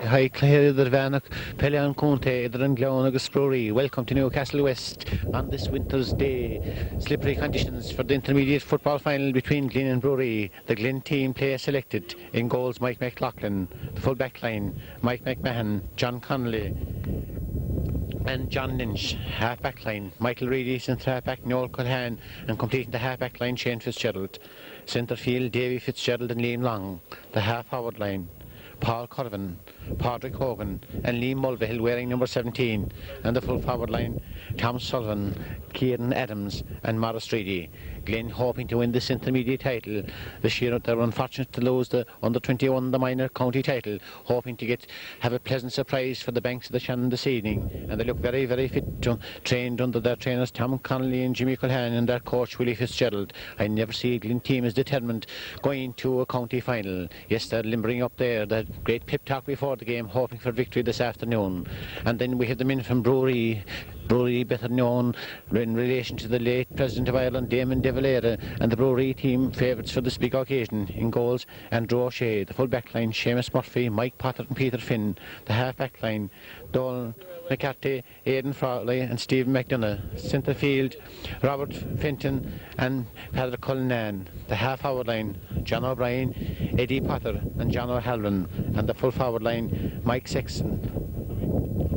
Hi Claire the Vanach, Pelion Conte, Idran Glonagus Bruree. Welcome to Newcastle West on this winter's day. Slippery conditions for the intermediate football final between Glin and Bruree. The Glin team player selected. In goals Mike McLaughlin, the full back line, Mike McMahon, John Connolly and John Lynch. Half back line, Michael Reedy, centre half back Noel Culhan, and completing the half back line Shane Fitzgerald. Centre field Davy Fitzgerald and Liam Long. The half forward line, Paul Corvin, Padraig Hogan and Liam Mulvihill wearing number 17, and the full forward line Tom Sullivan, Kieran Adams and Maurice Reedy. Glyn hoping to win this intermediate title. This year they were unfortunate to lose the under 21, the minor county title, hoping to have a pleasant surprise for the banks of the Shannon this evening, and they look very, very fit, trained under their trainers Tom Connolly and Jimmy Culhan and their coach Willie Fitzgerald. I never see a Glyn team as determined going to a county final. Yes, they're limbering up there, the great pep talk before the game, hoping for victory this afternoon. And then we have the men from Bruree, better known in relation to the late President of Ireland, Damon de Valera, and the Bruree team favourites for this big occasion. In goals, Andrew O'Shea, the full back line, Seamus Murphy, Mike Potter and Peter Finn. The half back line, Donald McCarthy, Aidan Frawley and Stephen McDonough. Centre field, Robert Fenton and Patrick Cullinan. The half forward line, John O'Brien, Eddie Potter and John O'Halloran. And the full forward line, Mike Sexton,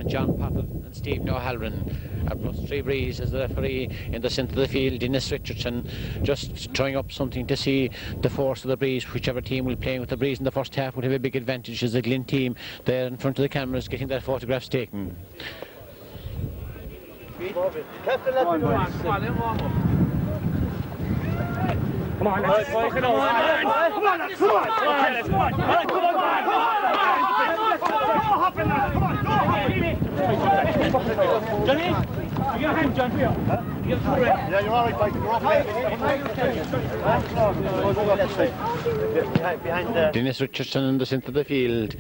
John Potter and Stephen O'Halloran. Bruree Vs as the referee. In the centre of the field, Dennis Richardson, just throwing up something to see the force of the breeze. Whichever team will play with the breeze in the first half would have a big advantage, as the Glyn team there in front of the cameras getting their photographs taken. Captain, let's go on. Come on, then warm up. Come on, let's go. Come on, come on, let's go. Okay, let's go. Come on, come on, come on. Go hopping now. Come on, go hopping. Johnny, you got a hand, John, for you? Huh? You got a throw it. Yeah, you're all right, Mike. You're off behind there. Dennis Richardson in the centre of the field,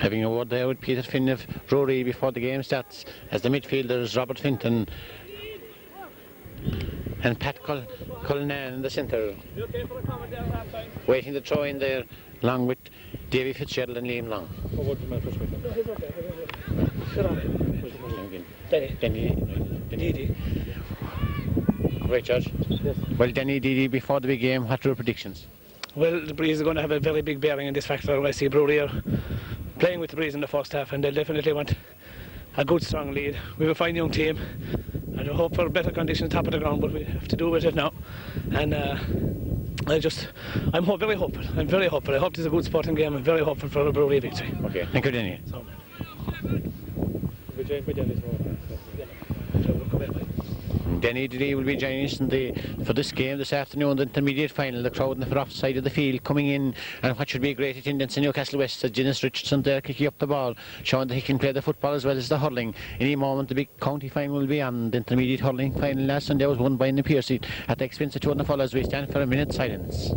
having a word there with Peter Finn of Bruree before the game starts, as the midfielders Robert Finton and Pat Cullinan in the centre, waiting to throw in there along with Davy Fitzgerald and Liam Long. Denny. Right, George? Yes. Well, Denny Didi, before the big game, what are your predictions? Well, the breeze is going to have a very big bearing in this factor. I see Bruree are playing with the breeze in the first half, and they'll definitely want a good strong lead. We have a fine young team, and I hope for better conditions top of the ground, but we have to do with it now. And I'm very hopeful. I'm very hopeful. I hope it's a good sporting game. I'm very hopeful for a Bruree victory. Okay, thank you, Denny. Denny Didi will be joining us for this game this afternoon, the intermediate final. The crowd on the off side of the field coming in, and what should be a great attendance in Newcastle West. Dennis Richardson there kicking up the ball, showing that he can play the football as well as the hurling. Any moment the big county final will be on. The intermediate hurling final last Sunday was won by Nick Piercy at the expense of two on the fall, as we stand for a minute's silence.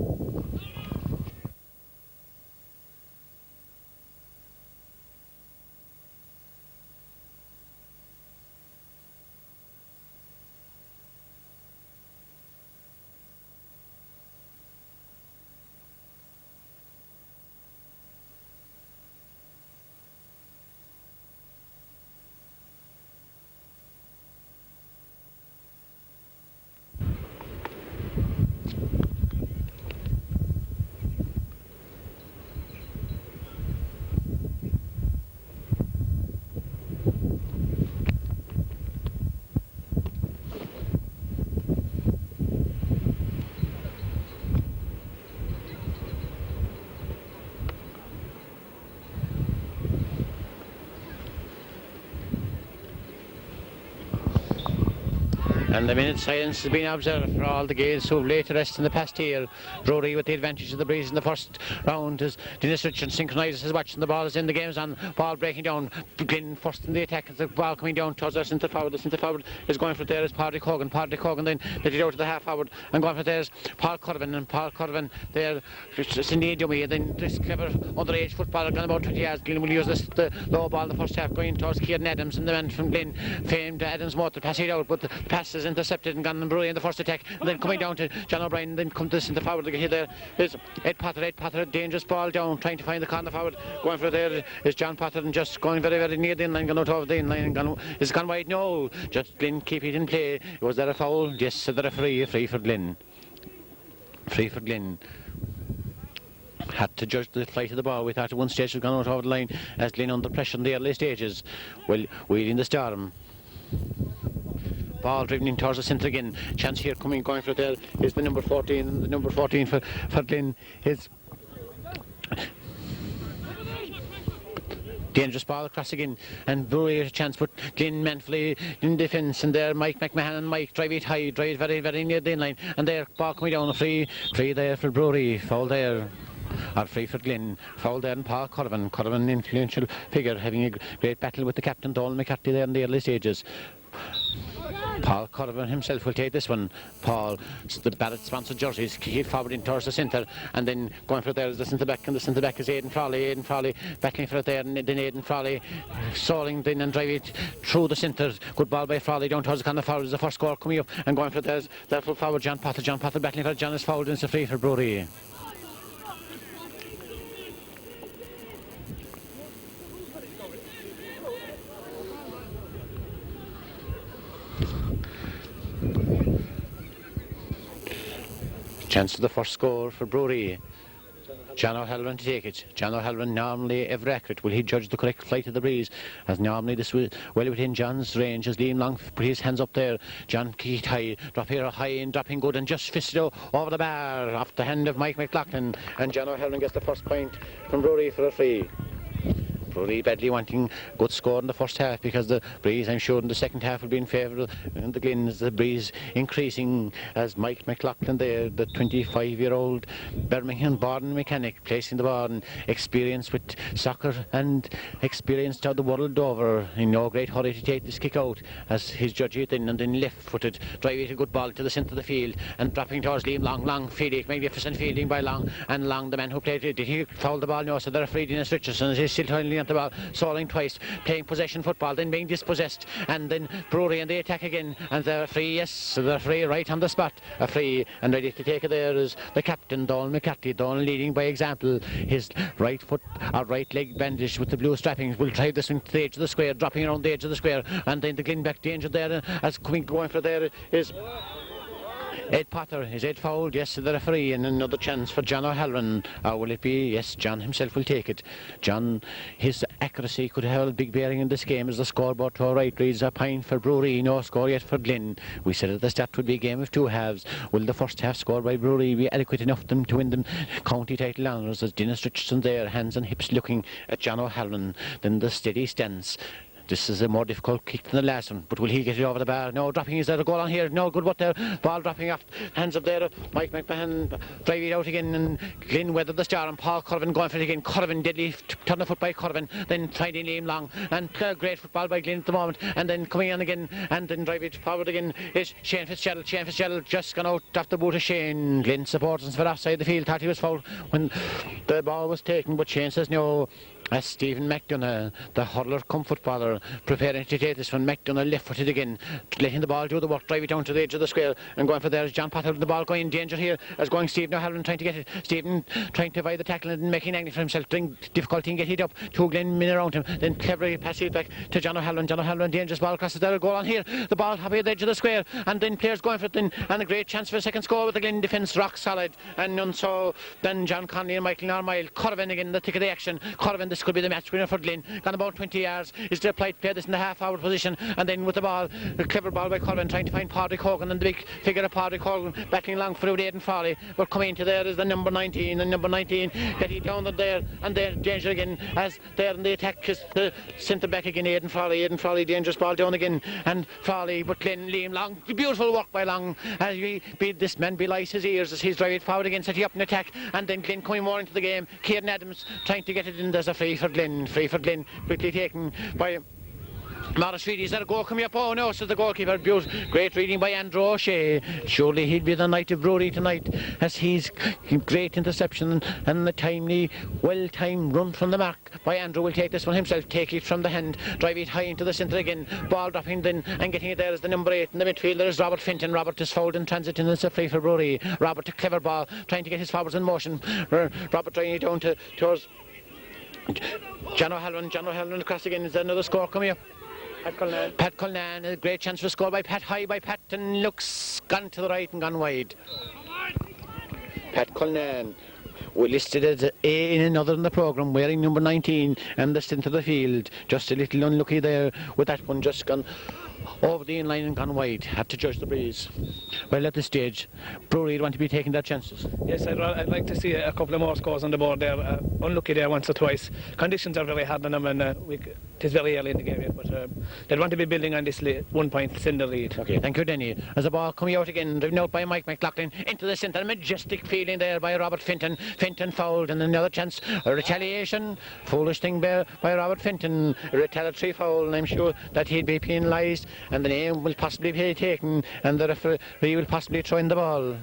And the minute's silence has been observed for all the Gaels who have laid to rest in the past year. Bruree with the advantage of the breeze in the first round, as Dennis Richardson synchronises his watching. The ball is in, the game's on, ball breaking down. Glyn first in the attack, as the ball coming down towards our centre forward. The centre forward is going for there is Padraig Hogan. Padraig Hogan then let it out to the half forward, and going for there is Paul Corvin, and Paul Corvin there Cindy Dummy, and then this clever underage footballer gone about 20 yards. Glyn will use the low ball in the first half, going towards Kieran Adams, and the man from Glyn, famed Adams Motor, passing it out, but the pass is intercepted and gone and Bruree in the first attack, and then coming down to John O'Brien, then come to the centre forward again. There is Ed Potter, dangerous ball down, trying to find the corner forward. Going for there is John Potter, and just going very, very near the inline, gone out of the inline, and is gone wide. No, just Glin keep it in play. Was there a foul? Yes, said the referee. Free for Glin. Free for Glin. Had to judge the flight of the ball. We thought at one stage it had gone out over the line as Glin under pressure in the early stages. Well, wheeling the storm. Ball driven in towards the centre again. Chance here going for it there is the number 14, and the number 14 for Glin is dangerous ball across again, and Bruree a chance, but Glin manfully in defence, and there Mike McMahon and Mike drive it high, drive it very, very near the inline, and there ball coming down, a free there for Bruree, foul there. Or free for Glin, foul there, and Paul Corvin, influential figure, having a great battle with the captain Donald McCarthy there in the early stages. Paul Corvin himself will take this one. Paul, the Barrett sponsored jerseys, kick forward in towards the centre, and then going for it there is the centre back, and the centre back is Aidan Frawley battling for it there, and then Aidan Frawley soaring in and drive it through the centre. Good ball by Frawley down towards the corner forward. Is the first score coming up, and going for it there's that full forward John Potter battling for it. John is fouled, and it's a free for Bruree. Chance to the first score for Bruree. John O'Halloran to take it. John O'Halloran, normally ever accurate. Will he judge the correct flight of the breeze? As normally this was well within John's range, as Liam Long put his hands up there. John kicked high, drop here high and dropping good, and just fisted over the bar off the hand of Mike McLaughlin. And John O'Halloran gets the first point from Bruree for a free. Bruree badly wanting good score in the first half, because the breeze, I'm sure, in the second half will be in favour of the Glins. The breeze increasing as Mike McLaughlin there, the 25-year-old Birmingham-born mechanic, placing the ball, and experience with soccer and experience to the world over, in no great hurry to take this kick out, as he's judging it in, and then left-footed, driving a good ball to the centre of the field, and dropping towards Liam Long fielding, magnificent fielding by Long, and Long, the man who played it, did he foul the ball? No, so they're afraid Dennis Richardson, is still turning the ball, soaring twice, playing possession football, then being dispossessed, and then Bruree in the attack again, and they're free. Yes, they're free right on the spot, a free, and ready to take it there is the captain Donald McCarthy. Donald leading by example, his right foot or right leg bandaged with the blue strappings, will drive this into the edge of the square, dropping around the edge of the square, and then the Glin back danger there, as going for there is Ed Potter. Is Ed fouled? Yes, to the referee, and another chance for John O'Halloran. Or will it be? Yes, John himself will take it. John, his accuracy could have a big bearing in this game, as the scoreboard to our right reads a point for Bruree, no score yet for Glin. We said at the start it would be a game of two halves. Will the first half score by Bruree be adequate enough to win them county title honours, as Dennis Richardson there, hands and hips looking at John O'Halloran, then the steady stance. This is a more difficult kick than the last one, but will he get it over the bar? No, dropping, is there a goal on here? No, good what there, ball dropping off, hands up there, Mike McMahon drive it out again, and Glin weathered the star, and Paul Corvin going for it again. Corvin, deadly turn of foot by Corvin, then finding Liam Long, and great football by Glin at the moment, and then coming on again, and then drive it forward again is Shane Fitzgerald. Shane Fitzgerald just gone out off the boot of Shane. Glin supporters for offside the field, thought he was fouled when the ball was taken, but Shane says no. As Stephen McDonough, the hurler come footballer, preparing to take this one. McDonough left-footed again, letting the ball do the work, drive it down to the edge of the square, and going for there is John Potter with the ball going in danger here, as going Stephen O'Halloran trying to get it. Stephen trying to avoid the tackle and making angry for himself, doing difficulty and get it up. Two Glin men around him, then cleverly pass it back to John O'Halloran. John O'Halloran, dangerous ball across the goal on here. The ball happy at the edge of the square, and then players going for it, then, and a great chance for a second score with the Glin defence rock solid, and none so then John Conley and Michael Normile. Corvin again, the tick of the action. Corvin, this could be the match winner for Glin. Gone about 20 yards, is there play this in the half-forward position, and then with the ball, a clever ball by Corvin trying to find Padraig Hogan, and the big figure of Padraig Hogan battling along through Aidan Frawley, but coming into there is the number 19, and number 19 getting down there, and there danger again, as there in the attack is the centre back again, Aidan Frawley, dangerous ball down again, and Frawley, but Glin, Liam Long, beautiful work by Long, as we bid this man belies his ears as he's driving forward again, setting up an attack, and then Glin coming more into the game. Kieran Adams trying to get it in, there's a free for Glin, quickly taken by Morris Reid, is that a goal coming up? Oh no, says the goalkeeper. Great reading by Andrew O'Shea. Surely he'll be the knight of Bruree tonight, as he's great interception and the timely, well-timed run from the mark by Andrew will take this one himself, take it from the hand, drive it high into the centre again, ball dropping then and getting it there is the number 8 in the midfield. There is Robert Fenton. Robert is fouled in transit and it's a free for Bruree. Robert, a clever ball, trying to get his forwards in motion. Robert trying it down towards John O'Halloran. John O'Halloran across again. Is there another score coming up? Pat Cullinan, a great chance for score by Pat, high by Pat, and looks gone to the right and gone wide. Pat Cullinan, listed as A in another in the programme, wearing number 19 and the centre of the field. Just a little unlucky there with that one, just gone over the in-line and gone wide. Had to judge the breeze. Well, at this stage, Bruree want to be taking their chances. Yes, I'd like to see a couple of more scores on the board there. Unlucky there once or twice. Conditions are very hard on them, and it is very early in the game yet, but they'd want to be building on this 1 point in the lead. Okay, thank you, Denny. As the ball coming out again, driven out by Mike McLaughlin into the centre. Majestic feeling there by Robert Fenton. Fenton fouled, and another chance. A retaliation. Foolish thing by Robert Fenton. A retaliatory foul, and I'm sure that he'd be penalised, and the name will possibly be taken, and the referee will possibly throw in the ball.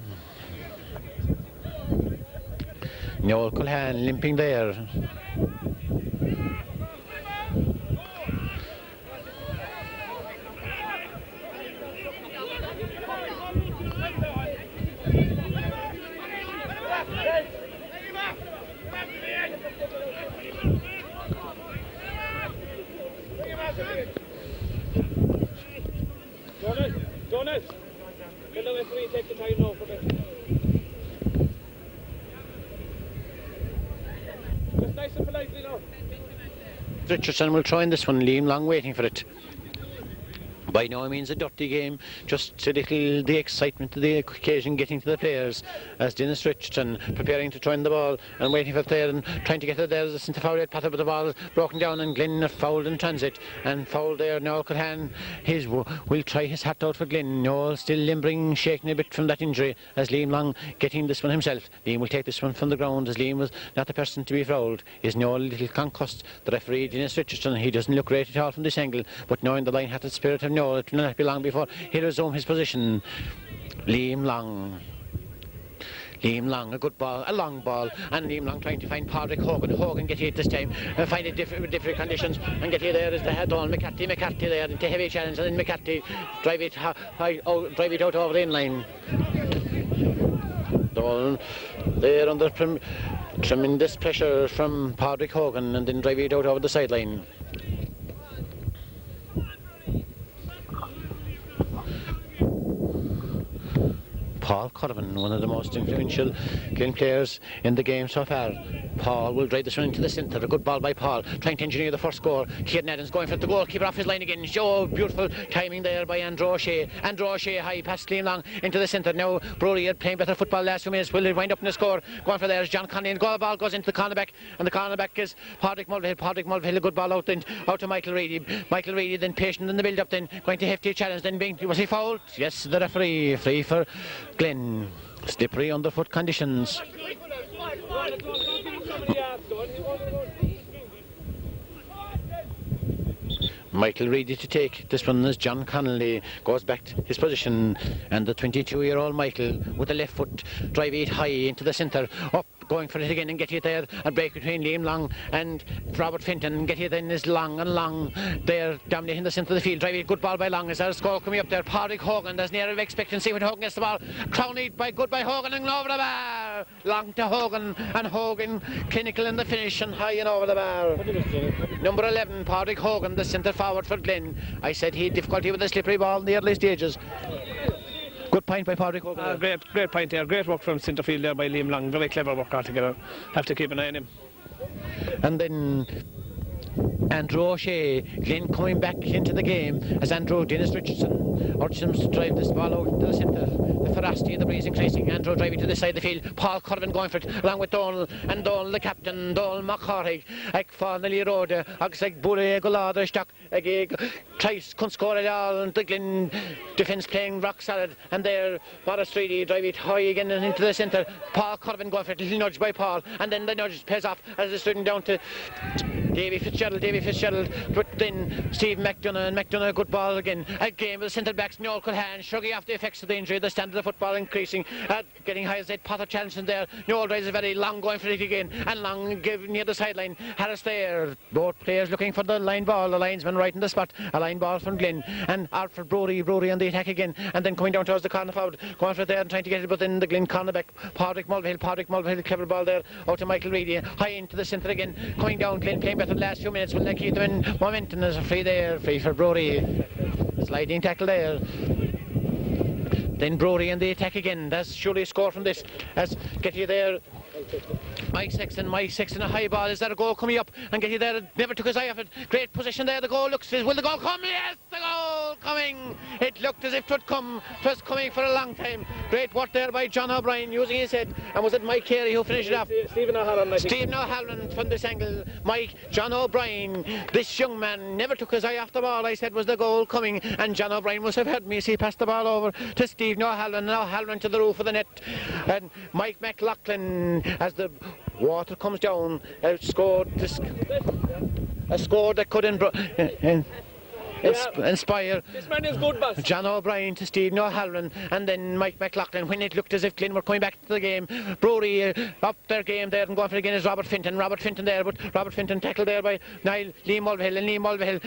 Noel Culhan limping there. Donald, can the referee take the time now for this? Just nice and politely now. Richardson will try in this one. Liam Long waiting for it. By no means a dirty game, just a little the excitement of the occasion getting to the players, as Dennis Richardson preparing to turn the ball and waiting for it there and trying to get it there as the centre forward pattern, but the ball broken down and Glyn fouled in transit and fouled there. Noel Culhan will try his hat out for Glyn. Noel still limbering, shaking a bit from that injury, as Liam Long getting this one himself. Liam will take this one from the ground, as Liam was not the person to be fouled. Is Noel a little concussed? The referee Dennis Richardson, he doesn't look great at all from this angle, but knowing the line-hatted spirit of Noel, it will not be long before he'll resume his position. Liam Long, a good ball, a long ball, and Liam Long trying to find Padraig Hogan. Hogan get hit this time, find it different conditions, and get here there is the head on McCarthy there into heavy challenge, and then McCarthy drive it high, drive it out over the in-line. There under tremendous pressure from Padraig Hogan, and then drive it out over the sideline. Paul Corvin, one of the most influential game players in the game so far. Paul will drive this one into the centre. A good ball by Paul, trying to engineer the first score. Kieran Adams going for the goalkeeper off his line again. Oh, beautiful timing there by Andrew O'Shea. Andrew O'Shea high past Liam Long into the centre. Now Bruree are playing better football last few minutes. Will they wind up in the score? Going for there is John Conley, and the ball goes into the cornerback, and the cornerback is Padraig Mulvihill. Padraig Mulvihill, a good ball out to Michael Reedy. Michael Reedy then patient in the build-up, then going to hefty challenge, then was he fouled? Yes, the referee, free for Glyn. Slippery underfoot conditions. Michael Reedy to take this one as John Connolly goes back to his position, and the 22-year-old Michael with the left foot drive it high into the centre, up going for it again and get it there, a break between Liam Long and Robert Fenton, and get it then is Long there dominating the centre of the field. Drive it, good ball by Long. Is there a score coming up there? Padraig Hogan, there's near of expectancy when Hogan gets the ball. Crown it by Hogan and over the bar. Long to Hogan, and Hogan clinical in the finish and high and over the bar. Number 11, Padraig Hogan, the centre forward for Glyn. I said he had difficulty with the slippery ball in the early stages. Good point by Padraig Hogan. Great point there. Great work from centre field there by Liam Long. Very clever work altogether. Have to keep an eye on him. And then Andrew O'Shea, Glyn coming back into the game as Dennis Richardson urged him to drive this ball out to the centre. The ferocity of the breeze increasing. Andrew driving to the side of the field. Paul Corvin going for it along with Donald, and Donald the captain, Donald McCorrig. Ag Farnelly Road, Ag Seg Bure Golada Stock, Ag tries, couldn't score at all, and the Glin defence playing rock solid, and there Boris Reedy drive it high again and into the centre. Paul Corvin going for a little nudge by Paul, and then the nudge pays off as it's written down to Davy Fitzgerald, but then Steve McDonough, and McDonough, good ball again with the centre backs, Noel Culhan shrugging off the effects of the injury, the standard of football increasing, getting high as Ed Potter challenging there. Noel drives a very long going for it again, and long give near the sideline. Harris there, both players looking for the line ball, the linesman right in the spot, a line ball from Glin, and out for Bruree on the attack again, and then coming down towards the corner forward, going for it there and trying to get it, but then the Glin cornerback, Padraig Mulvihill, clever ball there, out to Michael Reedy, high into the centre again, coming down, Glin playing better the last few minutes, will they keep them in momentum? There's a free for Bruree, sliding tackle there. Then Bruree in the attack again. That's surely a score from this. As get you there. Mike Sexton, a high ball. Is there a goal coming up? And get you there. Never took his eye off it. Great position there. The goal looks. Will the goal come? Yes, the goal coming. It looked as if it would come. It was coming for a long time. Great work there by John O'Brien using his head. And was it Mike Carey who finished it off? Stephen O'Halloran from this angle. John O'Brien. This young man never took his eye off the ball. I said was the goal coming. And John O'Brien must have heard me as he passed the ball over to Stephen O'Halloran. And O'Halloran to the roof of the net. And Mike McLaughlin, as the water comes down, scored a score that could inspire. This man is good, boss. John O'Brien to Stephen O'Halloran, and then Mike McLaughlin. When it looked as if Glin were coming back to the game, Bruree up their game there and going for it again is Robert Finton there, but Robert Finton tackled there by Liam Mulvihill, and Liam Mulvihill,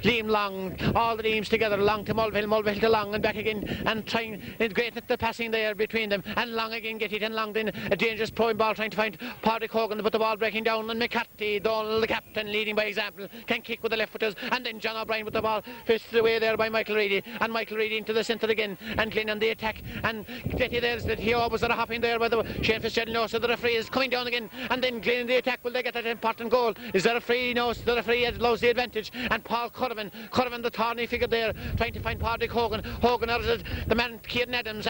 Liam Long, all the teams together, Long to Mulvihill to Long, and back again, and trying, great at the passing there between them, and Long again get it, and Long then a dangerous throwing ball trying to find Padraig Hogan, but the ball breaking down, and McCarthy, Donald the captain leading by example, can kick with the left footers, and then John O'Brien with the ball fisted away there by Michael Reedy, and Michael Reedy into the centre again, and Glin on the attack, and Getty there's that he always are hopping there by the Shane Fitzgerald. No, so the referee is coming down again, and then Glin in the attack. Will they get that important goal? Is there a free? No, so the referee allows the advantage, and Paul Corvin the tawny figure there, trying to find Padraig Hogan, or is it the man Kieran Adams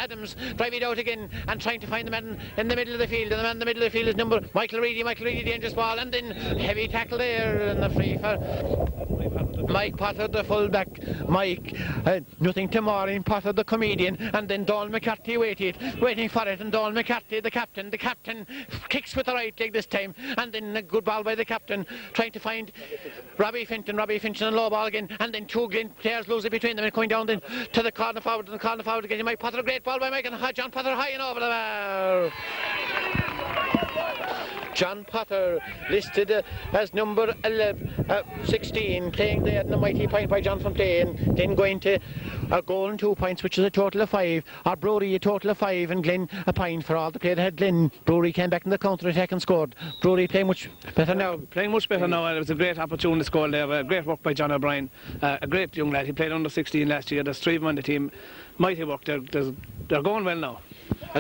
drive it out again, and trying to find the man in the middle of the field, and the man in the middle of the field is number Michael Reedy, dangerous ball, and then heavy tackle there, and the free for Mike Potter, the fullback. Nothing to Maureen Potter, the comedian, and then Donald McCarthy waiting for it, and Donald McCarthy, the captain kicks with the right leg this time, and then a good ball by the captain, trying to find Robbie Finton and low ball again, and then two Glin players lose it between them and going down then to the corner forward, getting Mike Potter, a great ball by Mike, and John Potter high and over the bar. John Potter listed as number 16, playing there in the mighty point by John from play, and then going to a goal and 2 points, which is a total of 5. Or Bruree a total of 5, and Glin a point for all the play that had Glin. Bruree came back in the counter attack and scored. Bruree playing much better now. Playing much better now. It was a great opportunity to score there. Great work by John O'Brien. A great young lad. He played under 16 last year. There's 3 of them on the team. Mighty work. They're going well now.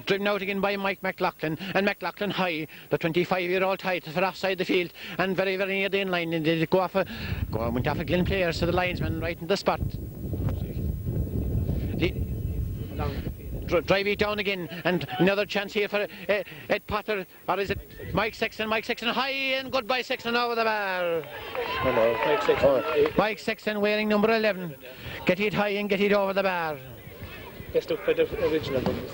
Driven out again by Mike McLaughlin, and McLaughlin high, the 25-year-old height for offside the field, and very, very near the in line, and they went off a Glin player, so the linesman right in the spot. Drive it down again, and another chance here for Ed Potter, or is it Mike Sexton high, and goodbye Sexton over the bar. Hello, Mike Sexton wearing number 11, get it high and get it over the bar. Let's look for the original numbers.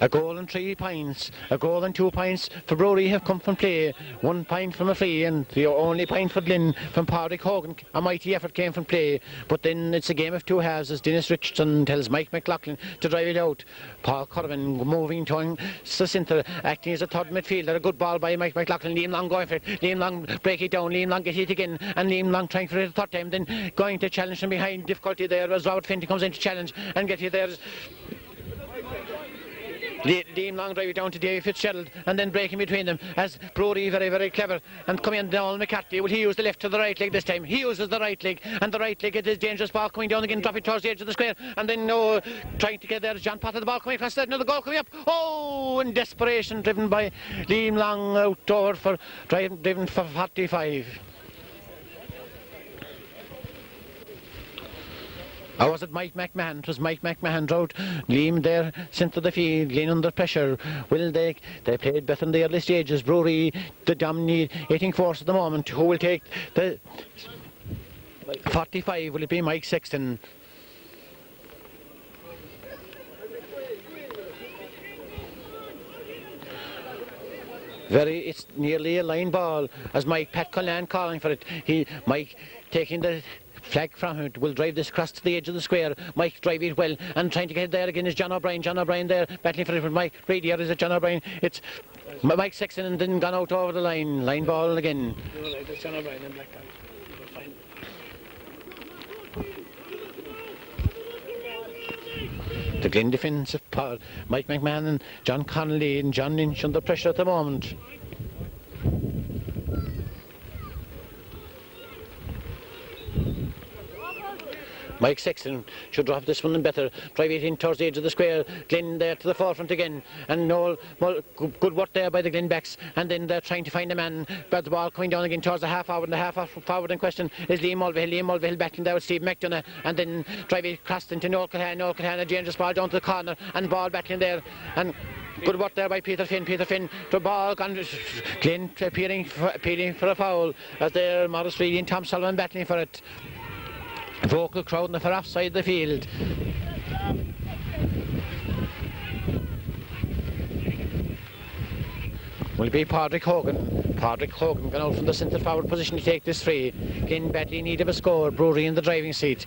A goal and 3 points, a goal and 2 points for Bruree have come from play. 1 point from a free, and the only point for Glin from Padraig Hogan. A mighty effort came from play, but then it's a game of 2 halves as Dennis Richardson tells Mike McLaughlin to drive it out. Paul Corvin moving to the centre, acting as a third midfielder. A good ball by Mike McLaughlin. Liam Long going for it. Liam Long break it down. Liam Long get it again, and Liam Long trying for it a third time. Then going to challenge from behind. Difficulty there as Robert Finton comes in to challenge and get it there. Liam Long drive it down to Davy Fitzgerald, and then breaking between them as Bruree very, very clever, and coming in down McCarthy. Will he use the left to the right leg this time? He uses the right leg, and the right leg, it is dangerous ball coming down again, dropping towards the edge of the square, and then trying to get there is John Potter, the ball coming across there, another goal coming up. Oh, in desperation, driven by Liam Long out over for driven for 45. Or was it Mike McMahon? It was Mike McMahon out. Liam there, centre of the field, Glin under pressure. Will they played better in the early stages. Bruree, the dominating force at the moment. Who will take the 45, will it be Mike Sexton? It's nearly a line ball as Pat Cullen calling for it. Mike taking the flag from him, will drive this across to the edge of the square. Mike driving it well and trying to get it there again is John O'Brien. John O'Brien there battling for it with Mike Reedy. Or is it John O'Brien? It's Mike Sexton and then gone out over the line. Line ball again. It's John O'Brien and Black Guy. The Glin defensive part, Mike McMahon and John Connolly and John Lynch under pressure at the moment. Mike Sexton should drop this one better, drive it in towards the edge of the square. Glin there to the forefront again, and Noel, good work there by the Glin backs, and then they're trying to find a man, but the ball coming down again towards the half forward, and the half forward in question is Liam Mulvihill battling there with Steve McDonough, and then drive it crossed into Noel Culhan, a dangerous ball down to the corner, and ball battling there, and good work there by Peter Finn, the ball gone, Glin appealing for a foul, as there Morris Reedy and Tom Sullivan battling for it. Vocal crowd on the far off side of the field. Will be Padraig Hogan. Padraig Hogan gone out from the centre forward position to take this free. Glin badly in need of a score. Bruree in the driving seat.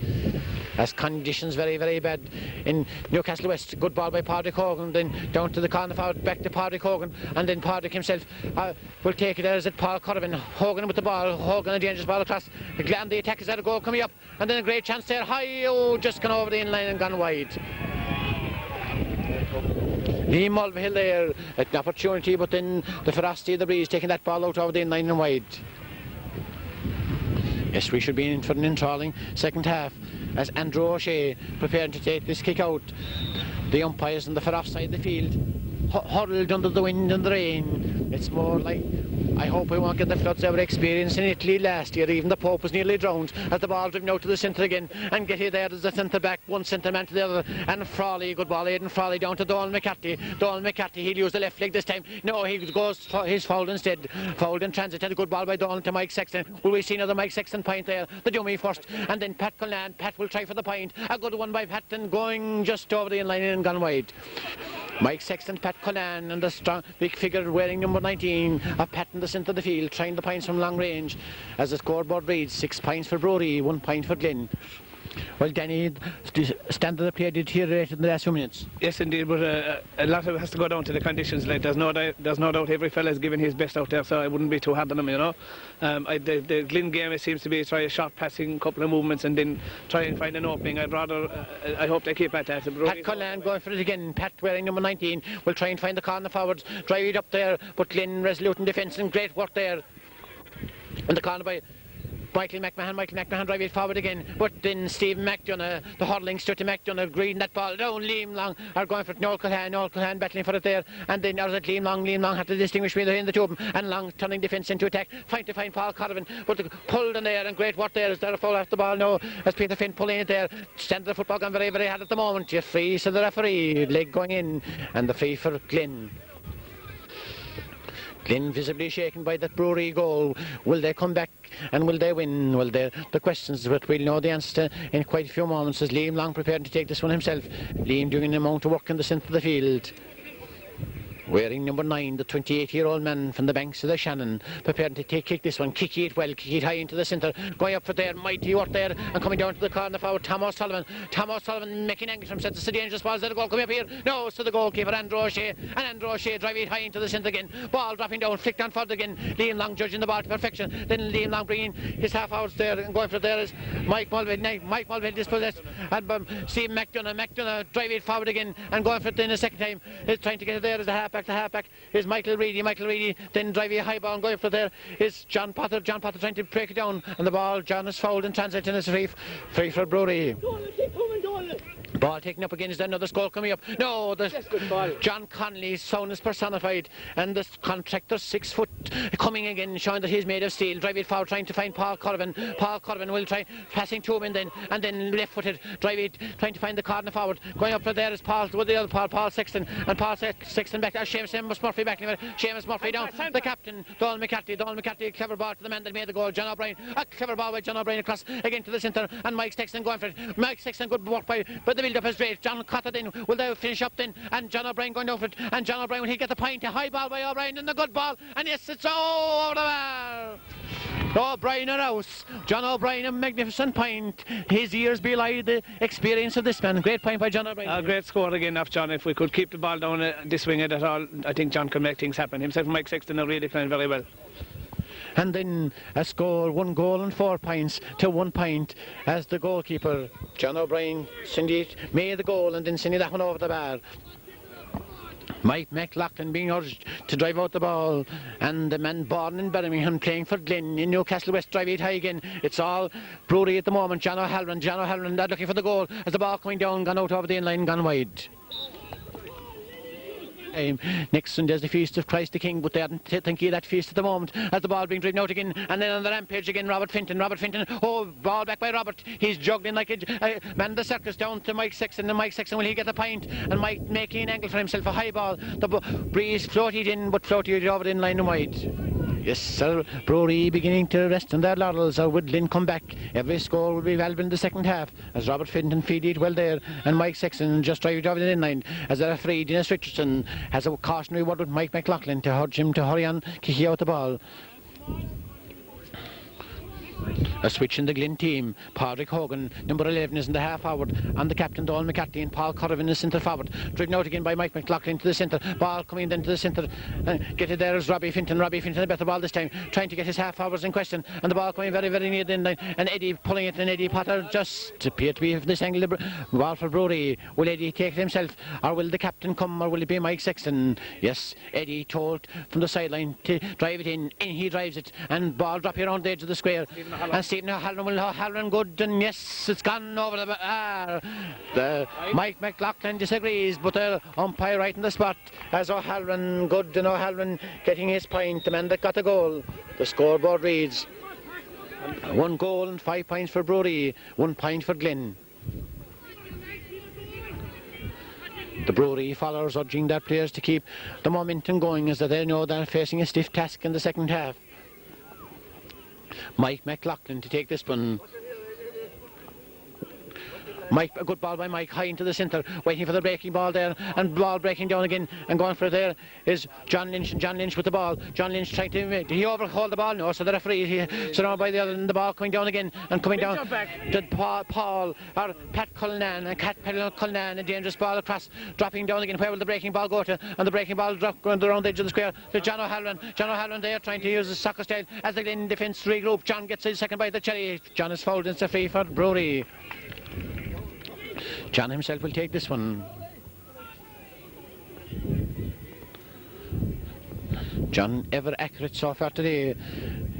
As conditions very, very bad in Newcastle West. Good ball by Padraig Hogan. Then down to the corner forward, back to Padraig Hogan. And then Padraig himself will take it there. Is it Paul Corvin? Hogan with the ball. Hogan a dangerous ball across. The attack is at a goal coming up. And then a great chance there. Just gone over the inline and gone wide. Liam Mulvihill there, an opportunity, but then the ferocity of the breeze taking that ball out over the inline and wide. Yes, we should be in for an enthralling second half as Andrew O'Shea preparing to take this kick out. The umpires on the far off side of the field huddled under the wind and the rain. It's more like, I hope we won't get the floods ever experienced in Italy last year. Even the Pope was nearly drowned as the ball driven out to the centre again, and get it there as the centre back, one centre man to the other, and Frawley, good ball, Aidan Frawley down to Donald McCarthy. He'll use the left leg this time. No, he goes for his foul instead. Fouled in transit, and a good ball by Donald to Mike Sexton. Will we see another Mike Sexton point there? The dummy first, and then Pat Cullen. Pat will try for the point. A good one by Patton, going just over the inline and gone wide. Mike Sexton, Pat Cullen, and the strong big figure wearing number 19 of Pat in the centre of the field, trying the points from long range. As the scoreboard reads, 6 points for Bruree, 1 point for Glin. Well, Danny, standard of play deteriorated in the last few minutes. Yes, indeed, but a lot of it has to go down to the conditions. Like, there's no doubt every fella's giving his best out there, so I wouldn't be too hard on them, you know. The Glin game, it seems to be try a short passing, couple of movements, and then try and find an opening. I hope they keep at that. Pat Cullen going for it again. Pat wearing number 19 will try and find the corner forwards, drive it up there, but Glin resolute in defence and great work there. In the corner by Michael McMahon drive it forward again, but then Steve McDonough, the hurling to McDonough, green that ball down. Liam Long are going for it. Noel Culhan battling for it there, and then there's Liam Long had to distinguish between the two of them, and Long turning defence into attack, trying to find Paul Corvin, but pulled in there, and great work there. Is there a foul off the ball? No, as Peter Finn pulling it there. Standard of football gone very, very hard at the moment. You're free, so the referee, leg going in, and the free for Glin. Glin visibly shaken by that Bruree goal. Will they come back and will they win? Well, the questions, but we'll know the answer in quite a few moments as Liam Long prepared to take this one himself. Liam doing an amount of work in the centre of the field. Wearing number 9, the 28-year-old man from the banks of the Shannon, preparing to kick this one, kick it well, kick it high into the centre, going up for there, mighty work there, and coming down to the corner forward, Tom O'Sullivan making angles from centre, dangerous balls, there the goal coming up here, no, it's to the goalkeeper, Andrew O'Shea, and Andrew O'Shea drive it high into the centre again, ball dropping down, flicked on forward again, Liam Long judging the ball to perfection, then Liam Long bringing his half-hours there, and going for there is Mike Mulvihill dispossessed, and Steve McDonough drive it forward again, and going for it then a second time, is trying to get it there as the half-back, is Michael Reedy, then driving a high ball and going for there is John Potter trying to break it down, and the ball, John is fouled in transit and is free for Bruree. Ball taken up again. Is there another score coming up? No, John Connolly's soundness personified, and the contractor 6 foot coming again, showing that he's made of steel. Drive it forward, trying to find Paul Corvin. Paul Corvin will try passing to him and then left footed. Drive it, trying to find the corner forward. Going up there is Paul with the other Paul Sexton, and Paul Sexton back. Seamus Murphy back. Seamus Murphy down. The captain, Donald McCarthy, clever ball to the man that made the goal, John O'Brien. A clever ball by John O'Brien across again to the centre, and Mike Sexton going for it. Mike Sexton, good work by the build-up is great. John caught it in. Will they finish up then? And John O'Brien going down for it. And John O'Brien, will he get the point? A high ball by O'Brien and the good ball. And yes, it's over the bar. O'Brien and Rouse. John O'Brien, a magnificent point. His years belie the experience of this man. Great point by John O'Brien. A great score again off John. If we could keep the ball down this wing at all, I think John can make things happen. Himself and Mike Sexton are really playing very well. And then a score, 1 goal and 4 points to 1 point as the goalkeeper, John O'Brien, made the goal and then sending that one over the bar. Mike McLaughlin being urged to drive out the ball, and the man born in Birmingham playing for Glin in Newcastle West, drive it high again. It's all Bruree at the moment. John O'Halloran looking for the goal as the ball coming down, gone out over the in-line, gone wide. Next Sunday is the Feast of Christ the King, but they aren't thinking of that feast at the moment as the ball being driven out again, and then on the rampage again Robert Finton, ball back by Robert. He's juggling like a man of the circus down to Mike Sexton, and Mike Sexton, will he get the point? And Mike making an angle for himself, a high ball. The breeze floated in, but floated over the in-line and wide. Yes, sir. Bruree beginning to rest on their laurels, or would Glin come back? Every score will be valuable in the second half as Robert Finton feed it well there, and Mike Sexton just drive it over the in-line as the referee Dennis Richardson has a cautionary word with Mike McLaughlin to urge him to hurry on kicking out the ball. A switch in the Glin team. Padraig Hogan, number 11, is in the half forward, and the captain Donald McCarthy and Paul Corvin in the centre forward. Driven out again by Mike McLaughlin to the centre. Ball coming then to the centre. Get it there is Robbie Finton. Robbie Finton a better ball this time, trying to get his half forwards in question, and the ball coming very, very near the end line. And Eddie pulling it, and Eddie Potter just appeared to be from this angle. The ball for Bruree. Will Eddie take it himself, or will the captain come, or will it be Mike Sexton? Yes, Eddie told from the sideline to drive it in he drives it, and ball dropping around the edge of the square. And Stephen O'Halloran good, and yes, it's gone over the bar. Mike McLaughlin disagrees, but the umpire right in the spot as O'Halloran good, and O'Halloran getting his point, the man that got the goal. The scoreboard reads 1 goal and 5 points for Bruree, 1 point for Glin. The Bruree followers urging their players to keep the momentum going as they know they're facing a stiff task in the second half. Mike McLaughlin to take this one. A good ball by Mike, high into the centre, waiting for the breaking ball there, and ball breaking down again, and going for it there is John Lynch, and John Lynch with the ball. John Lynch trying to, did he overhaul the ball? No, so the referee surrounded by the other, and the ball coming down again, and coming down to Paul, or Pat Cullinan, and Pat Cullinan, a dangerous ball across, dropping down again. Where will the breaking ball go to? And the breaking ball drop going around the edge of the square to John O'Halloran. John O'Halloran there trying to use the soccer style as the Glin defence regroup. John gets his second bite of the cherry. John is fouled, and it's a free for Bruree. John himself will take this one. John, ever accurate so far today,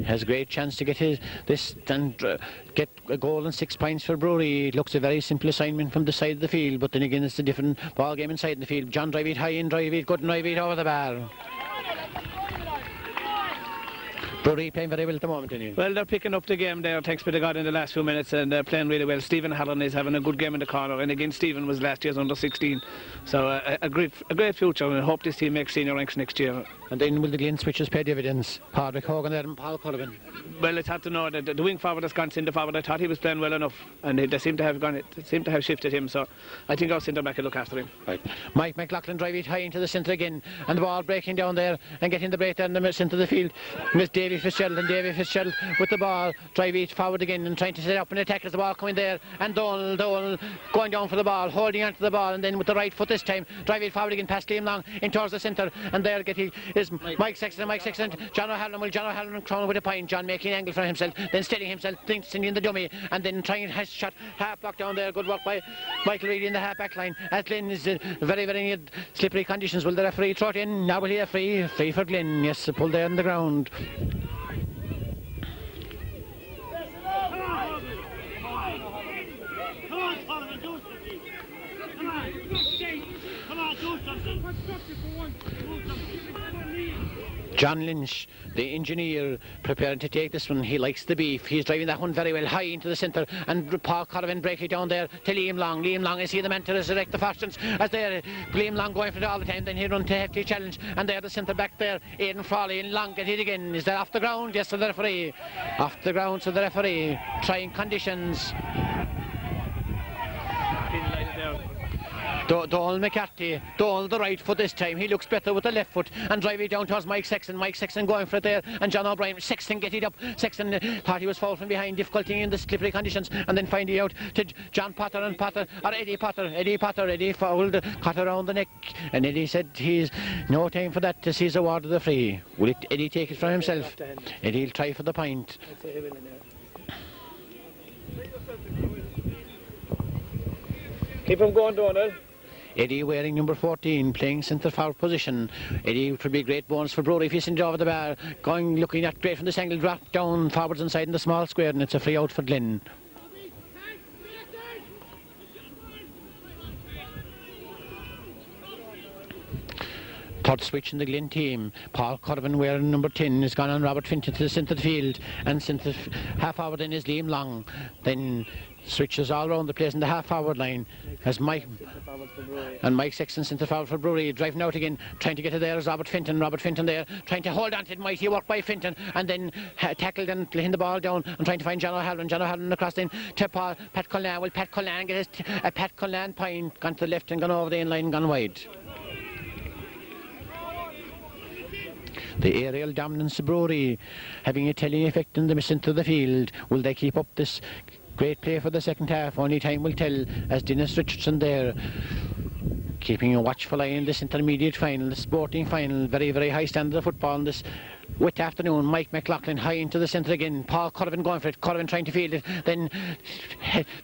has a great chance to get this and get a goal and 6 points for Bruree. It looks a very simple assignment from the side of the field, but then again it's a different ball game inside the field. John drive it high and drive it good and drive it over the bar. Bruree playing very well at the moment, isn't he? Well, they're picking up the game there, thanks be to God, in the last few minutes, and they're playing really well. Stephen Halloran is having a good game in the corner, and again Stephen was last year's under 16, so a great future, and I hope this team makes senior ranks next year. And then will the Glin switches pay dividends? Padraig Hogan there and Paul Cullinan. Well, it's hard to know that the wing forward has gone centre forward. I thought he was playing well enough, and they seem to have shifted him, so I think our centre back will look after him. Right. Mike McLaughlin drive it high into the centre again, and the ball breaking down there and getting the break down the centre of the field. Miss Davy Fitzgerald, and Davy Fitzgerald with the ball, drive it forward again and trying to set up an attack as the ball coming there, and Donald going down for the ball, holding on to the ball, and then with the right foot this time, drive it forward again past Liam Long in towards the centre, and there is Mike Sexton, John O'Halloran crowned with a point. John making an angle for himself, then steadying himself, sending the dummy, and then trying his shot, half block down there. Good work by Michael Reid in the half back line. As Glin is very, very near slippery conditions. Will the referee throw it in? Now will he have free for Glin? Yes, pulled there on the ground. John Lynch, the engineer, preparing to take this one. He likes the beef. He's driving that one very well high into the centre, and Paul Corrigan breaking down there to Liam Long. Liam Long is he the man to resurrect the fortunes as there. Liam Long going for it all the time. Then he run to hefty challenge, and there the centre back there. Aidan Frawley and Long get hit again. Is that off the ground? Yes, to the referee. Off the ground to the referee. Trying conditions. Donald McCarthy, Donald the right foot this time. He looks better with the left foot and drive it down towards Mike Sexton. Mike Sexton going for it there, and John O'Brien. Sexton get it up. Sexton thought he was fouled from behind, difficulty in the slippery conditions, and then finding out to John Potter and Potter, or Eddie Potter. Eddie fouled, cut around the neck, and Eddie said he's no time for that to see his award of the free. Will Eddie take it from himself? Eddie'll try for the point. Keep him going, Donald. Eddie wearing number 14, playing centre forward position. Eddie, which would be a great bonus for Bruree if he's in over the bar. Going, looking at great from this angle, drop down forwards inside in the small square, and it's a free out for Glin. Third switch in the Glin team. Paul Corrigan wearing number 10 has gone on Robert Finton to the centre of the field, and centre half forward in is Liam Long. Then switches all around the place in the half forward line as Mike Sexton centre forward for Bruree, driving out again, trying to get it there as Robert Finton there, trying to hold on to it. Mighty work by Finton, and then tackled and laying the ball down and trying to find John O'Halloran across then to Pat Cullen. Will Pat Cullen get a Pat Cullen point, gone to the left and gone over the end line, gone wide. The aerial dominance of Bruree having a telling effect in the centre of the field. Will they keep up this great play for the second half? Only time will tell, as Dennis Richardson there keeping a watchful eye in this intermediate final, the sporting final. Very, very high standard of football in this wet afternoon. Mike McLaughlin high into the centre again. Paul Corrigan going for it. Corrigan trying to field it. Then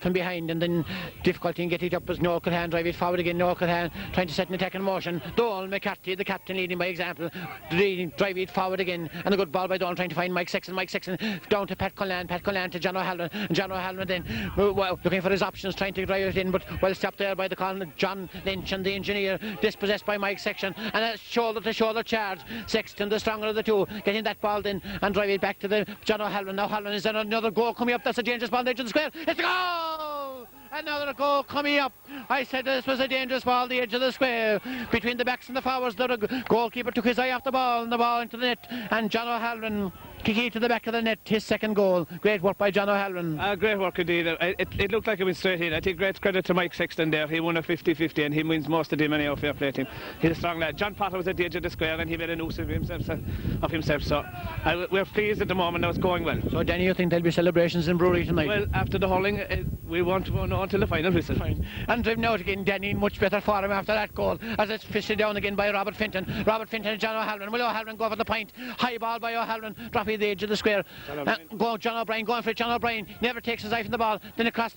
from behind, and then difficulty in getting it up as Noel Culhan drive it forward again. Noel Culhan trying to set an attack in motion. Donald McCarthy, the captain, leading by example. Drive it forward again. And a good ball by Donald trying to find Mike Sexton. Mike Sexton down to Pat Cullen. Pat Cullen to John O'Halloran. And John O'Halloran then looking for his options, trying to drive it in, but well stopped there by the corner. John Lynch and the engineer, dispossessed by Mike Sexton. And a shoulder to shoulder charge. Sexton, the stronger of the two, getting that ball then and drive it back to the John O'Halloran. Now O'Halloran is there another goal coming up. That's a dangerous ball on the edge of the square. It's a goal! Another goal coming up. I said this was a dangerous ball, the edge of the square. Between the backs and the forwards, the goalkeeper took his eye off the ball, and the ball into the net. And John O'Halloran kicking to the back of the net, his second goal. Great work by John O'Halloran. Great work indeed. It looked like it went straight in. I think great credit to Mike Sexton there. He won a 50-50 and he wins most of the money off fair play team. He's a strong lad. John Potter was at the edge of the square and he made a noose of himself. So we're pleased at the moment. Now it's going well. So Danny, you think there'll be celebrations in Bruree tonight? Well, after the hurling, we won't know until the final whistle. Fine. And driven out again, Danny, much better for him after that goal, as it's fished down again by Robert Finton. Robert Finton and John O'Halloran. Will O'Halloran go for the point? High ball by O'Halloran, dropping the edge of the square. John O'Brien going for it. John O'Brien never takes his eye from the ball. Then across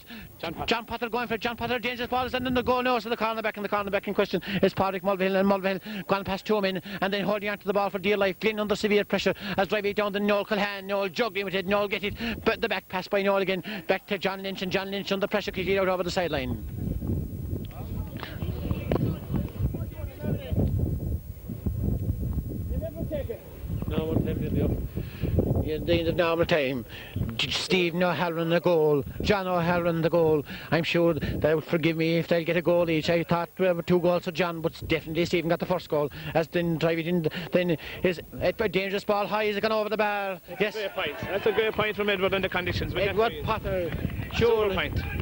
John Potter going for it. John Potter, dangerous ball, and then the goal nose to the cornerback, and the cornerback in question is Patrick Mulvihill, and Mulvihill gone past two men and then holding on to the ball for dear life. Glin under severe pressure as drive it down the Noel Culhan. Noel juggling with it. Noel get it, but the back pass by Noel again back to John Lynch, and John Lynch under pressure kicked it out over the sideline. No, at the end of normal time, Stephen O'Halloran the goal, John O'Halloran the goal. I'm sure they would forgive me if they'll get a goal each. I thought there were 2 goals for John, but definitely Stephen got the first goal. As then drive it in, then is a dangerous ball high. Is it gone over the bar? Yes. That's a great point from Edward under conditions. Edward Potter, sure,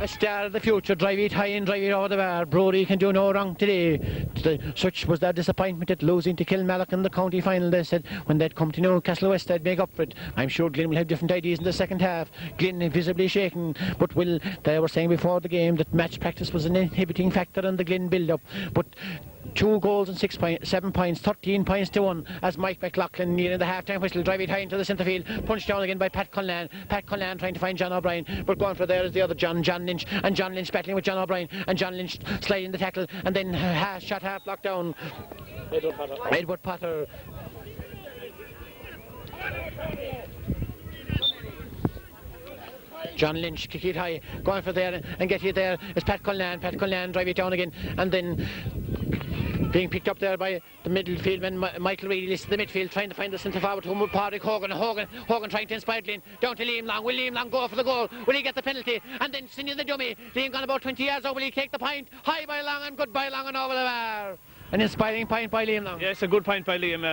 a star of the future. Drive it high and drive it over the bar. Bruree can do no wrong today. Such was their disappointment at losing to Kilmallock in the county final. They said when they'd come to Newcastle West they'd make up for it. I'm sure Glin will have different ideas in the second half. Glin visibly shaken, but they were saying before the game that match practice was an inhibiting factor in the Glin build-up. But 2 goals and 7 points, 13 points to 1 as Mike McLaughlin nearing the half-time whistle, drive it high into the centre field, punched down again by Pat Cullen. Pat Cullen trying to find John O'Brien, but going for there is the other John Lynch, and John Lynch battling with John O'Brien, and John Lynch sliding the tackle, and then half blocked down. Edward Potter. John Lynch kick it high, going for there and get it there. It's Pat Cullen drive it down again, and then being picked up there by the midfield when Michael Reedy lifts the midfield, trying to find the centre forward to Pádraig Hogan. Hogan trying to inspire Glyn down to Liam Long. Will Liam Long go for the goal? Will he get the penalty? And then sending the dummy. Liam gone about 20 yards out. Will he take the point? High by Long and good by Long and over the bar. An inspiring point by Liam Long. Yes, a good point by Liam.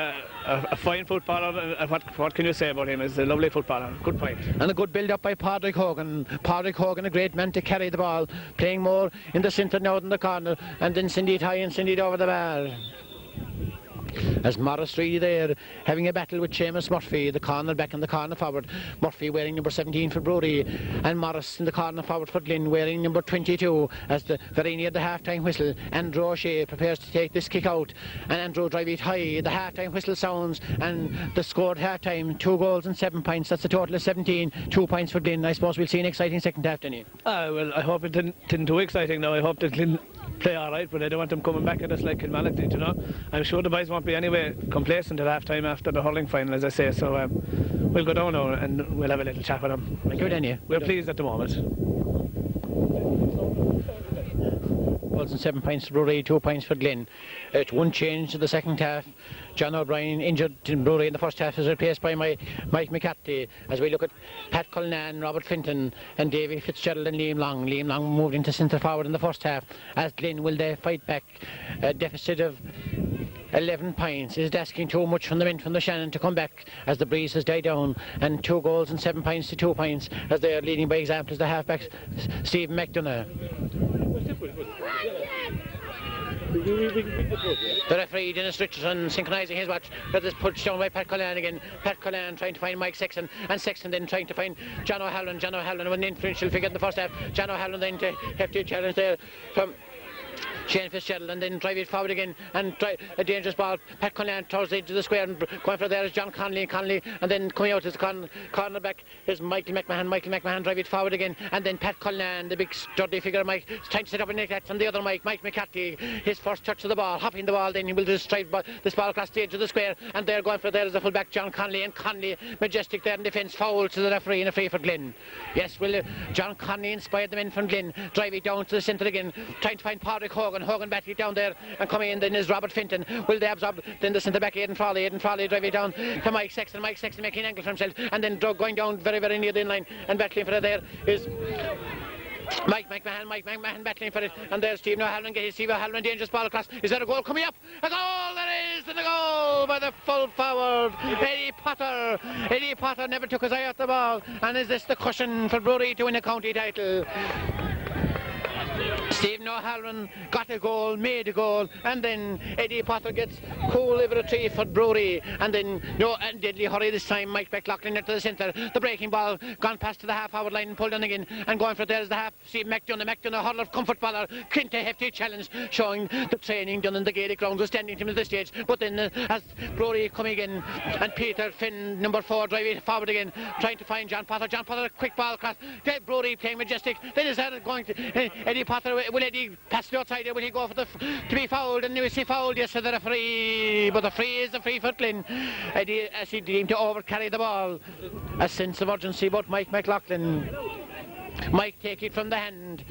A fine footballer. What can you say about him? He's a lovely footballer. Good point. And a good build-up by Pádraig Hogan. Pádraig Hogan, a great man to carry the ball, playing more in the centre now than the corner, and then send it high and send it over the bar. As Morris Reedy there having a battle with Seamus Murphy, the corner back and the corner forward. Murphy wearing number 17 for Bruree, and Morris in the corner forward for Glyn wearing number 22. As the very near the half-time whistle, Andrew O'Shea prepares to take this kick out, and Andrew drive it high. The half-time whistle sounds, and the scored half-time 2 goals and 7 points. That's a total of 17. 2 points for Glyn. I suppose we'll see an exciting second half, Denny. Well, I hope it didn't too exciting now. I hope that Glyn play all right, but I don't want them coming back at us like Kilmallock did, you know. I'm sure the boys won't be anyway complacent at half time after the hurling final, as I say, so we'll go down now and we'll have a little chat with them. Good on you. We're pleased at the moment. Goals and 7 points for Bruree, 2 points for Glyn. It's one change to the second half. John O'Brien, injured in Bruree in the first half, is replaced by Mike McCarthy. As we look at Pat Cullinan, Robert Finton and Davy Fitzgerald and Liam Long. Liam Long moved into centre forward in the first half. As Glyn will they fight back a deficit of 11 points. Is it asking too much from the men from the Shannon to come back as the breeze has died down, and 2 goals and 7 points to 2 points as they are leading by example as the halfback Stephen McDonough. The referee Dennis Richardson synchronising his watch. That is pushed down by Pat Cullinan again. Pat Cullinan trying to find Mike Sexton, and Sexton then trying to find John O'Halloran. John O'Halloran with an influential figure in the first half. John O'Halloran then to hefty challenge there from Shane Fitzgerald, and then drive it forward again and try a dangerous ball. Pat Cullinan towards the edge of the square, and going for there is John Connolly, and then coming out as corner back is Michael McMahon drive it forward again, and then Pat Cullinan, the big sturdy figure Mike, is trying to set up a net, and the other Mike McCarthy, his first touch of the ball, hopping the ball, then he will just drive this ball across the edge of the square, and they're going for there is the full back John Connolly, and Connolly majestic there in defence, foul to the referee and a free for Glyn. Yes, well, John Connolly inspired the men from Glyn, drive it down to the centre again, trying to find Pádraig Hogan back it down there, and coming in then is Robert Finton. Will they absorb then the centre back Aidan Frawley drive it down to Mike Sexton making an angle for himself, and then going down very, very near the in-line, and battling for it there is Mike McMahon battling for it, and there's Stephen O'Halloran. Steve O'Halloran, dangerous ball across. Is there a goal coming up? A goal there is, and a goal by the full forward Eddie Potter. Eddie Potter never took his eye off the ball, and is this the cushion for Bruree to win a county title? Stephen O'Halloran got a goal, made a goal, and then Eddie Potter gets cool over a tree for Bruree, and then and deadly hurry this time. Mike McLaughlin into the centre, the breaking ball gone past to the half-forward line and pulled in again, and going for there's the half. See McDonough, hurler, comfort baller, Clint a hefty challenge, showing the training done in the Gaelic ground was standing to him at this stage. But then as Bruree coming in, and Peter Finn, number 4, drive it forward again, trying to find John Potter, a quick ball across. Bruree playing majestic. Then is that going to Eddie Potter? Will Eddie pass it outside there? Will he go for to be fouled? And is he fouled? Yes, to the referee. But the free is the free for Glyn. Eddie, as he deemed to overcarry the ball. A sense of urgency about Mike McLaughlin. Mike take it from the hand.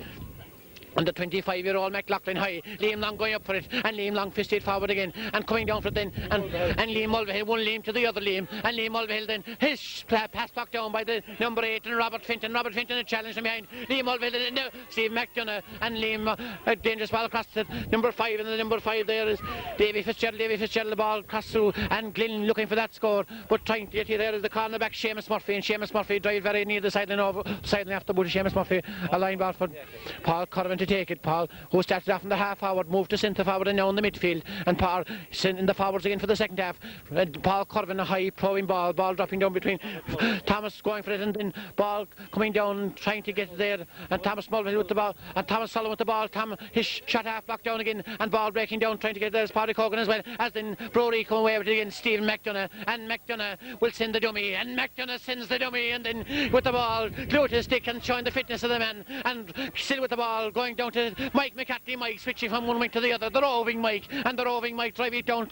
And the 25-year-old McLaughlin high, Liam Long going up for it, and Liam Long fisted forward again, and coming down for it then, and Liam Mulvihill, one Liam to the other Liam, and Liam Mulvihill then, his pass blocked down by the number 8 and Robert Finton a challenge from behind, Liam Mulvihill, no, Steve McDonough, and Liam, a dangerous ball across to number 5, and the number 5 there is Davy Fitzgerald, the ball crossed through, and Glyn looking for that score, but trying to get here there is the cornerback Seamus Murphy, and Seamus Murphy drive very near the sideline after Buddy Seamus Murphy, a line ball for Paul Curran to take it. Paul, who started off in the half forward, moved to centre forward and now in the midfield, and Paul in the forwards again for the second half. Paul Curran, a high probing ball dropping down between Thomas going for it, and then ball coming down trying to get there, and Thomas Mulvihill with the ball, and Thomas Sullivan with the ball. His shot half blocked down again, and ball breaking down trying to get there is Pádraig Hogan as well, as then Bruree come away with it again. Stephen McDonough, and McDonough will send the dummy, and McDonough sends the dummy, and then with the ball glued to his stick and showing the fitness of the man, and still with the ball going going down to Mike McCarthy. Mike switching from one Mike to the other. The roving Mike, and the roving Mike drive it down.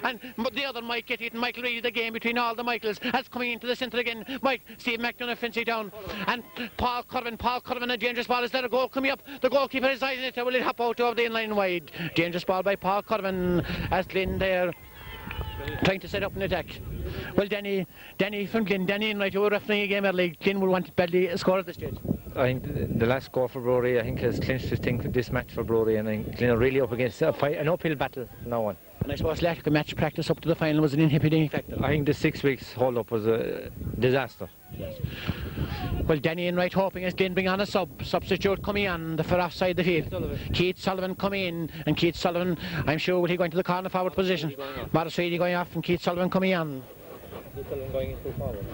And the other Mike get it. And Michael Reid, the game between all the Michaels, has coming into the centre again. Mike, Steve McDonough fence it down. And Paul Curvin, a dangerous ball. Is there a goal coming up? The goalkeeper is eyeing it. Will it hop out over the in-line wide? Dangerous ball by Paul Curvin as Glyn there trying to set up an attack. Well, Danny from Glyn, Danny and right, you were refereeing a game early. Glyn will want badly a score at this stage. I think the last score for Bruree, I think, has clinched this thing for this match for Bruree, and I think Glyn are really up against an uphill battle now on. And I suppose lack of match practice up to the final was an inhibiting factor. I think the 6 weeks hold up was a disaster. Yes. Well, Danny and right hoping as Glyn bring on a substitute coming on for offside the field. Keith Sullivan coming in, and Keith Sullivan, I'm sure, will he go into the corner forward position. Morris Reedy going off and Keith Sullivan coming on. Keith Sullivan going into forward.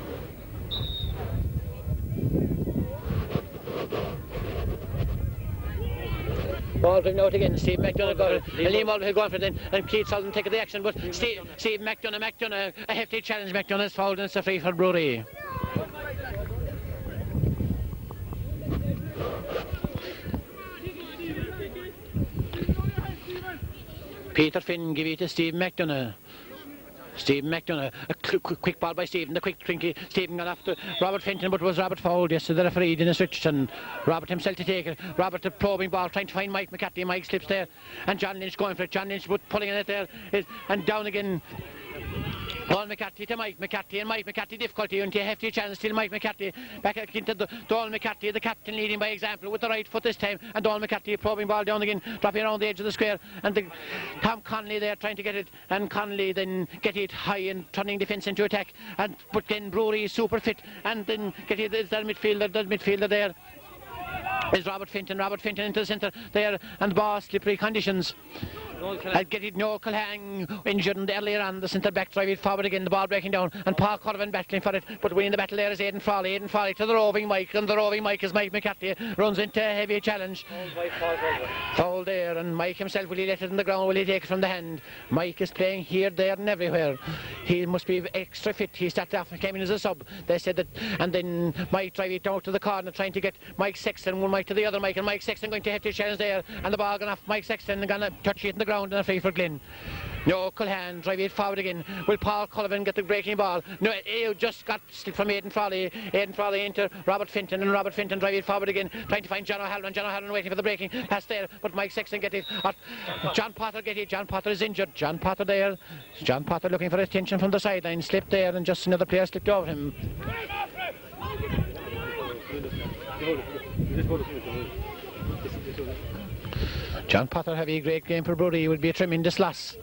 Ball driven out again. Steve McDonough got it. Liam Mulvey going for it, and Keith Sullivan taking the action. But Steve McDonough, a hefty challenge. McDonough is fouled and it's a free for Bruree. Peter Finn give it to Steve McDonough. Stephen McDonough, a quick ball by Stephen, the quick trinky. Stephen got after Robert Fenton, but was Robert fouled? Yes, so the referee didn't switch, and Robert himself to take it. Robert the probing ball, trying to find Mike McCarthy. Mike slips there, and John Lynch going for it. John Lynch pulling in it there, and down again. Paul McCarthy to Mike McCarthy, and Mike McCarthy difficulty until a hefty chance. Still Mike McCarthy back into Donald McCarthy, the captain leading by example with the right foot this time, and Donald McCarthy probing ball down again, dropping around the edge of the square, and Tom Connolly there trying to get it, and Connolly then get it high and turning defence into attack, and but then Bruree super fit, and then get it, the midfielder there is Robert Fenton into the centre there, and the ball slippery conditions. I'll get it, Noel Culhang injured earlier on, the centre back drive it forward again, the ball breaking down, and Paul Curvin battling for it, but winning the battle there is Aidan Frawley to the roving Mike, and the roving Mike is Mike McCarthy, runs into a heavy challenge. Foul there, and Mike himself, will he let it on the ground, will he take it from the hand? Mike is playing here, there and everywhere. He must be extra fit. He started off and came in as a sub, they said that, and then Mike drive it down to the corner trying to get Mike Sexton, one Mike to the other Mike, and Mike Sexton going to hefty challenge there, and the ball gone off Mike Sexton and gonna touch it in the ground, and a free for Glyn. No, Culhan drive it forward again. Will Paul Cullivan get the breaking ball? No, it just got slipped from Aidan Frawley into Robert Fenton, and Robert Fenton drive it forward again, trying to find John O'Halloran waiting for the breaking pass there, but Mike Sexton get it. John Potter get it. John Potter is injured. John Potter there. John Potter looking for attention from the sideline, slipped there, and just another player slipped over him. John Potter having a great game for Bruree, would be a tremendous loss.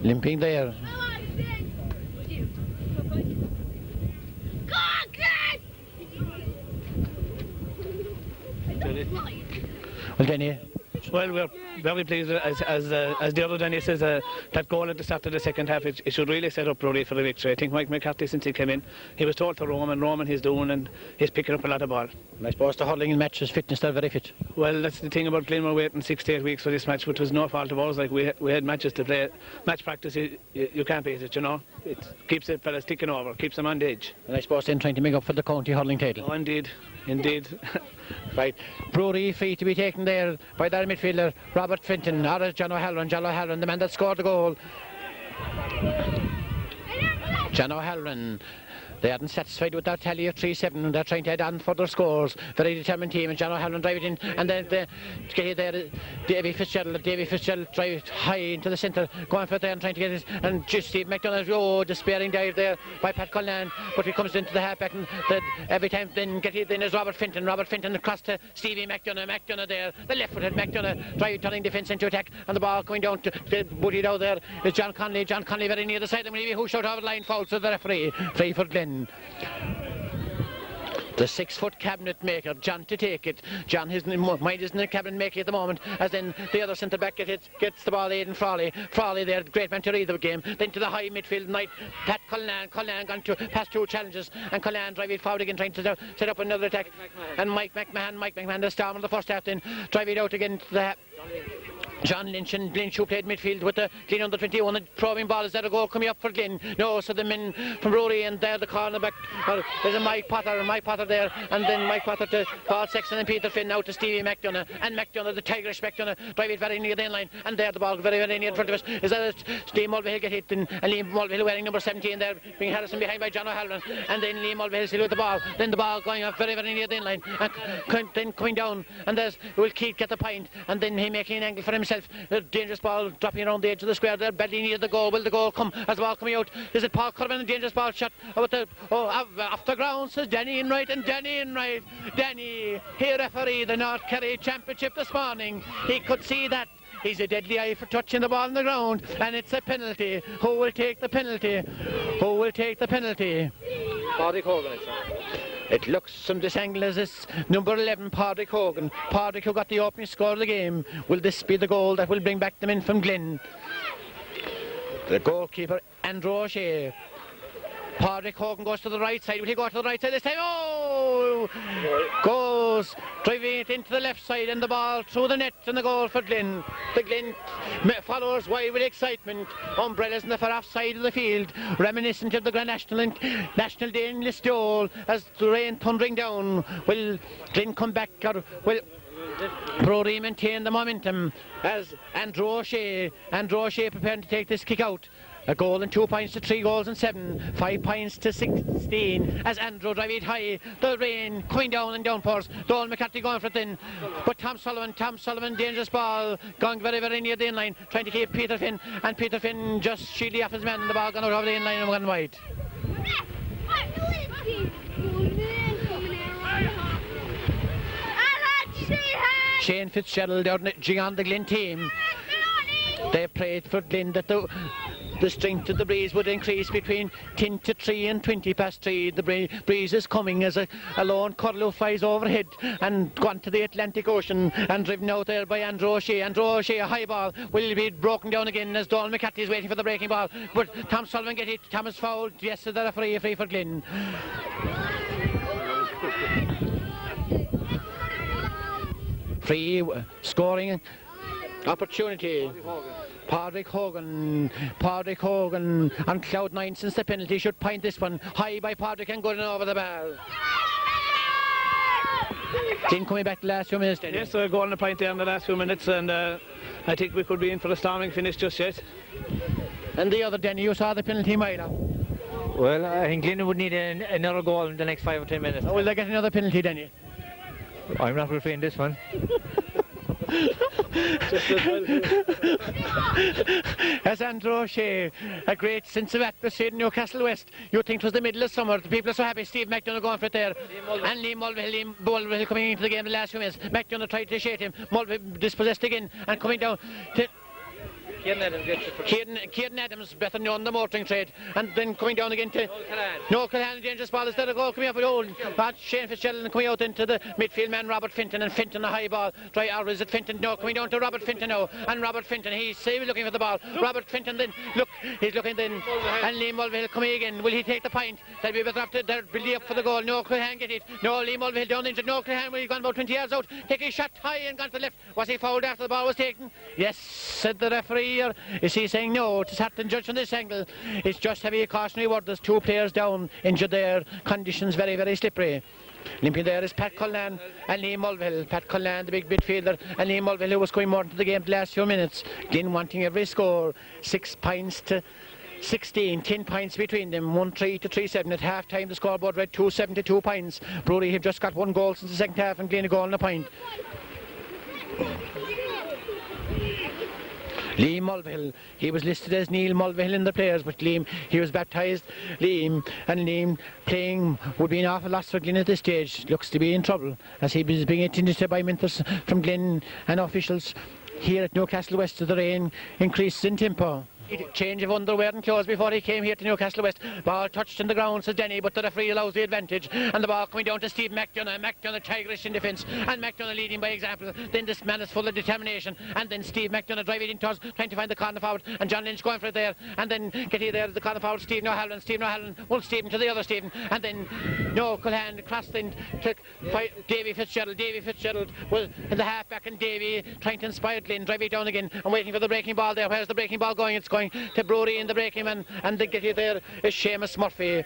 Limping there. Well, Danny. Well, we're very pleased, as the other Danny says, that goal at the start of the second half, it should really set up Bruree for the victory. I think Mike McCarthy, since he came in, he was told to Roman he's doing, and he's picking up a lot of ball. And I suppose the hurling in matches, fitness, they're very fit. Well, that's the thing about Glyn, we're waiting 6 to 8 weeks for this match, which was no fault of ours. Like, we had matches to play. Match practice, you can't beat it, you know. It keeps the fellas ticking over, keeps them on the edge. And I suppose then trying to make up for the county hurling title. Oh, indeed. Right, Bruree free to be taken there by their midfielder Robert Fenton, or John O'Halloran, the man that scored the goal. John O'Halloran. They aren't satisfied with that tally of 3-7. They're trying to add on further scores. Very determined team, and John O'Halloran drive it in, and then Davy Fitzgerald drive it high into the centre, going for it there and trying to get it, and just Steve McDonough, despairing dive there by Pat Cullinan, but he comes into the halfback, and every time then get it, then is Robert Fenton across to Stevie McDonough there, the left-footed McDonough, drive turning defence into attack, and the ball going down to Buddy down there is John Connolly very near the side, and maybe who shot over the line, fouls to the referee, free for Glyn. The 6-foot cabinet maker, John, to take it. John isn't in the cabinet maker at the moment, as then the other centre back gets the ball, Aidan Frawley there, great man to read the game. Then to the high midfield, Pat Cullinan gone to pass 2 challenges, and Cullinan drive it forward again, trying to set up another attack. And Mike McMahon, the storm of the first half, then drive it out again to the John Lynch and Lynch, who played midfield with the Glin under 21, and probing ball. Is there a goal coming up for Glin? No, so the men from Bruree, and there the cornerback. There's a Mike Potter there, and then Mike Potter to Paul Sexton and Peter Finn out to Stevie McDonough, and McDonough, the Tigerish McDonough, drive it very near the end line, and there the ball very, very near in front of us. Is that Steve Mulvihill get hit, and Liam Mulvihill wearing number 17 there, being Harrison behind by John O'Halloran, and then Liam Mulvihill still with the ball, then the ball going up very, very near the end line, and then coming down, and there's Will Keith get the point, and then he making an angle for himself. A dangerous ball dropping around the edge of the square there, badly near the goal. Will the goal come as the ball coming out? Is it Paul Curran? A dangerous ball shot off the ground, says Danny Enright, and Danny Enright, Danny, he referee the North Kerry Championship this morning. He could see that. He's a deadly eye for touching the ball on the ground, and it's a penalty. Who will take the penalty? Who will take the penalty? Paddy Hogan, it looks from this angle as this number 11, Padraig Hogan. Padraig, who got the opening score of the game. Will this be the goal that will bring back the men from Glin? The goalkeeper, Andrew O'Shea. Padraig Hogan goes to the right side. Will he go to the right side this time? Oh! Goes driving it into the left side, and the ball through the net, and the goal for Glin. The Glin followers wide with excitement. Umbrellas in the far off side of the field, reminiscent of the Grand National Day in Listowel as the rain thundering down. Will Glin come back, or will Bruree maintain the momentum as Andrew O'Shea preparing to take this kick out? A goal and 2 points to 3 goals and 7, 5 points to 16 as Andrew drive it high. The rain coming down and downpours. Donald McCarthy going for it in, but Tom Sullivan, dangerous ball, going very, very near the in-line, trying to keep Peter Finn, and Peter Finn just shielding off his man, and the ball gone out over the in-line and one wide. Shane Fitzgerald urging on the Glin team. They prayed for Glin that the strength of the breeze would increase between 10 to 3 and 20 past 3. The breeze is coming as a lone curlew flies overhead and gone to the Atlantic Ocean and driven out there by Andrew O'Shea. Andrew O'Shea, a high ball, will be broken down again as Donald McCarthy is waiting for the breaking ball. But Tom Sullivan get hit, Thomas fouled. Yes, the referee free for Glin. Free scoring opportunity. Padraig Hogan on cloud 9 since the penalty should point this one high by Padraig and going over the ball. Glin coming back the last few minutes. Yes, goal on the point there in the last few minutes, and I think we could be in for a storming finish just yet. And the other, Denny, you saw the penalty mile. Well, I think Glin would need another goal in the next 5 or 10 minutes. Will they get another penalty, Denny? I'm not refereeing this one. As Andrew O'Shea, a great sense of atmosphere in Newcastle West. You think it was the middle of summer, the people are so happy. Steve McDonough going for it there, and Liam Mulvihill coming into the game in the last few minutes. McDonough tried to shade him, Mulvihill dispossessed again and coming down to Kieran Adams, better known the motoring trade, and then coming down again to Noel Callahan, dangerous ball. Is there a goal coming up with old Shane Fitzgerald coming out into the midfield man Robert Finton, and Finton a high ball. Or is it Finton? No, coming down to Robert Finton now, and Robert Finton, he's looking for the ball. Robert Finton then, look, he's looking then, and Liam Mulvihill coming again. Will he take the point? They'll be better up to their building up for the goal. No, Callahan get it. No, Liam Mulvihill down injured. No, Callahan, will he gone about 20 yards out, taking a shot high and gone to the left. Was he fouled after the ball was taken? Yes, said the referee. Is he saying no? It's hard to judge from this angle. It's just heavy a cautionary word. There's 2 players down, injured there, conditions very, very slippery. Limping there is Pat Cullen and Liam Mulvihill. Pat Cullen, the big midfielder, and Liam Mulvihill, who was going more into the game the last few minutes. Glin wanting every score. 6 points to 16, 10 points between them, 1-3 to 3-7 at half time. The scoreboard read 2-7 to 2 points. Bruree have just got 1 goal since the second half, and Glin a goal and a point. Liam Mulvihill, he was listed as Neil Mulvihill in the players, but Liam, he was baptised Liam, and Liam playing would be an awful loss for Glin at this stage. Looks to be in trouble as he is being attended to by mentors from Glin and officials here at Newcastle West. The rain increases in tempo. Change of underwear and clothes before he came here to Newcastle West. Ball touched in the ground, says Denny, but the referee allows the advantage. And the ball coming down to Steve McDonough. McDonough tigerish in defence, and McDonough leading by example. Then this man is full of determination, and then Steve McDonough driving in towards, trying to find the corner forward, and John Lynch going for it there, and then getting there the corner forward. Stephen O'Halloran, one Stephen to the other Stephen, and then no Culhan crossed in to Davy Fitzgerald was in the half back, and Davy trying to inspire Glyn, drive it down again, and waiting for the breaking ball there. Where's the breaking ball going? It's going to Bruree in the breaking man, and the get there is Seamus Murphy.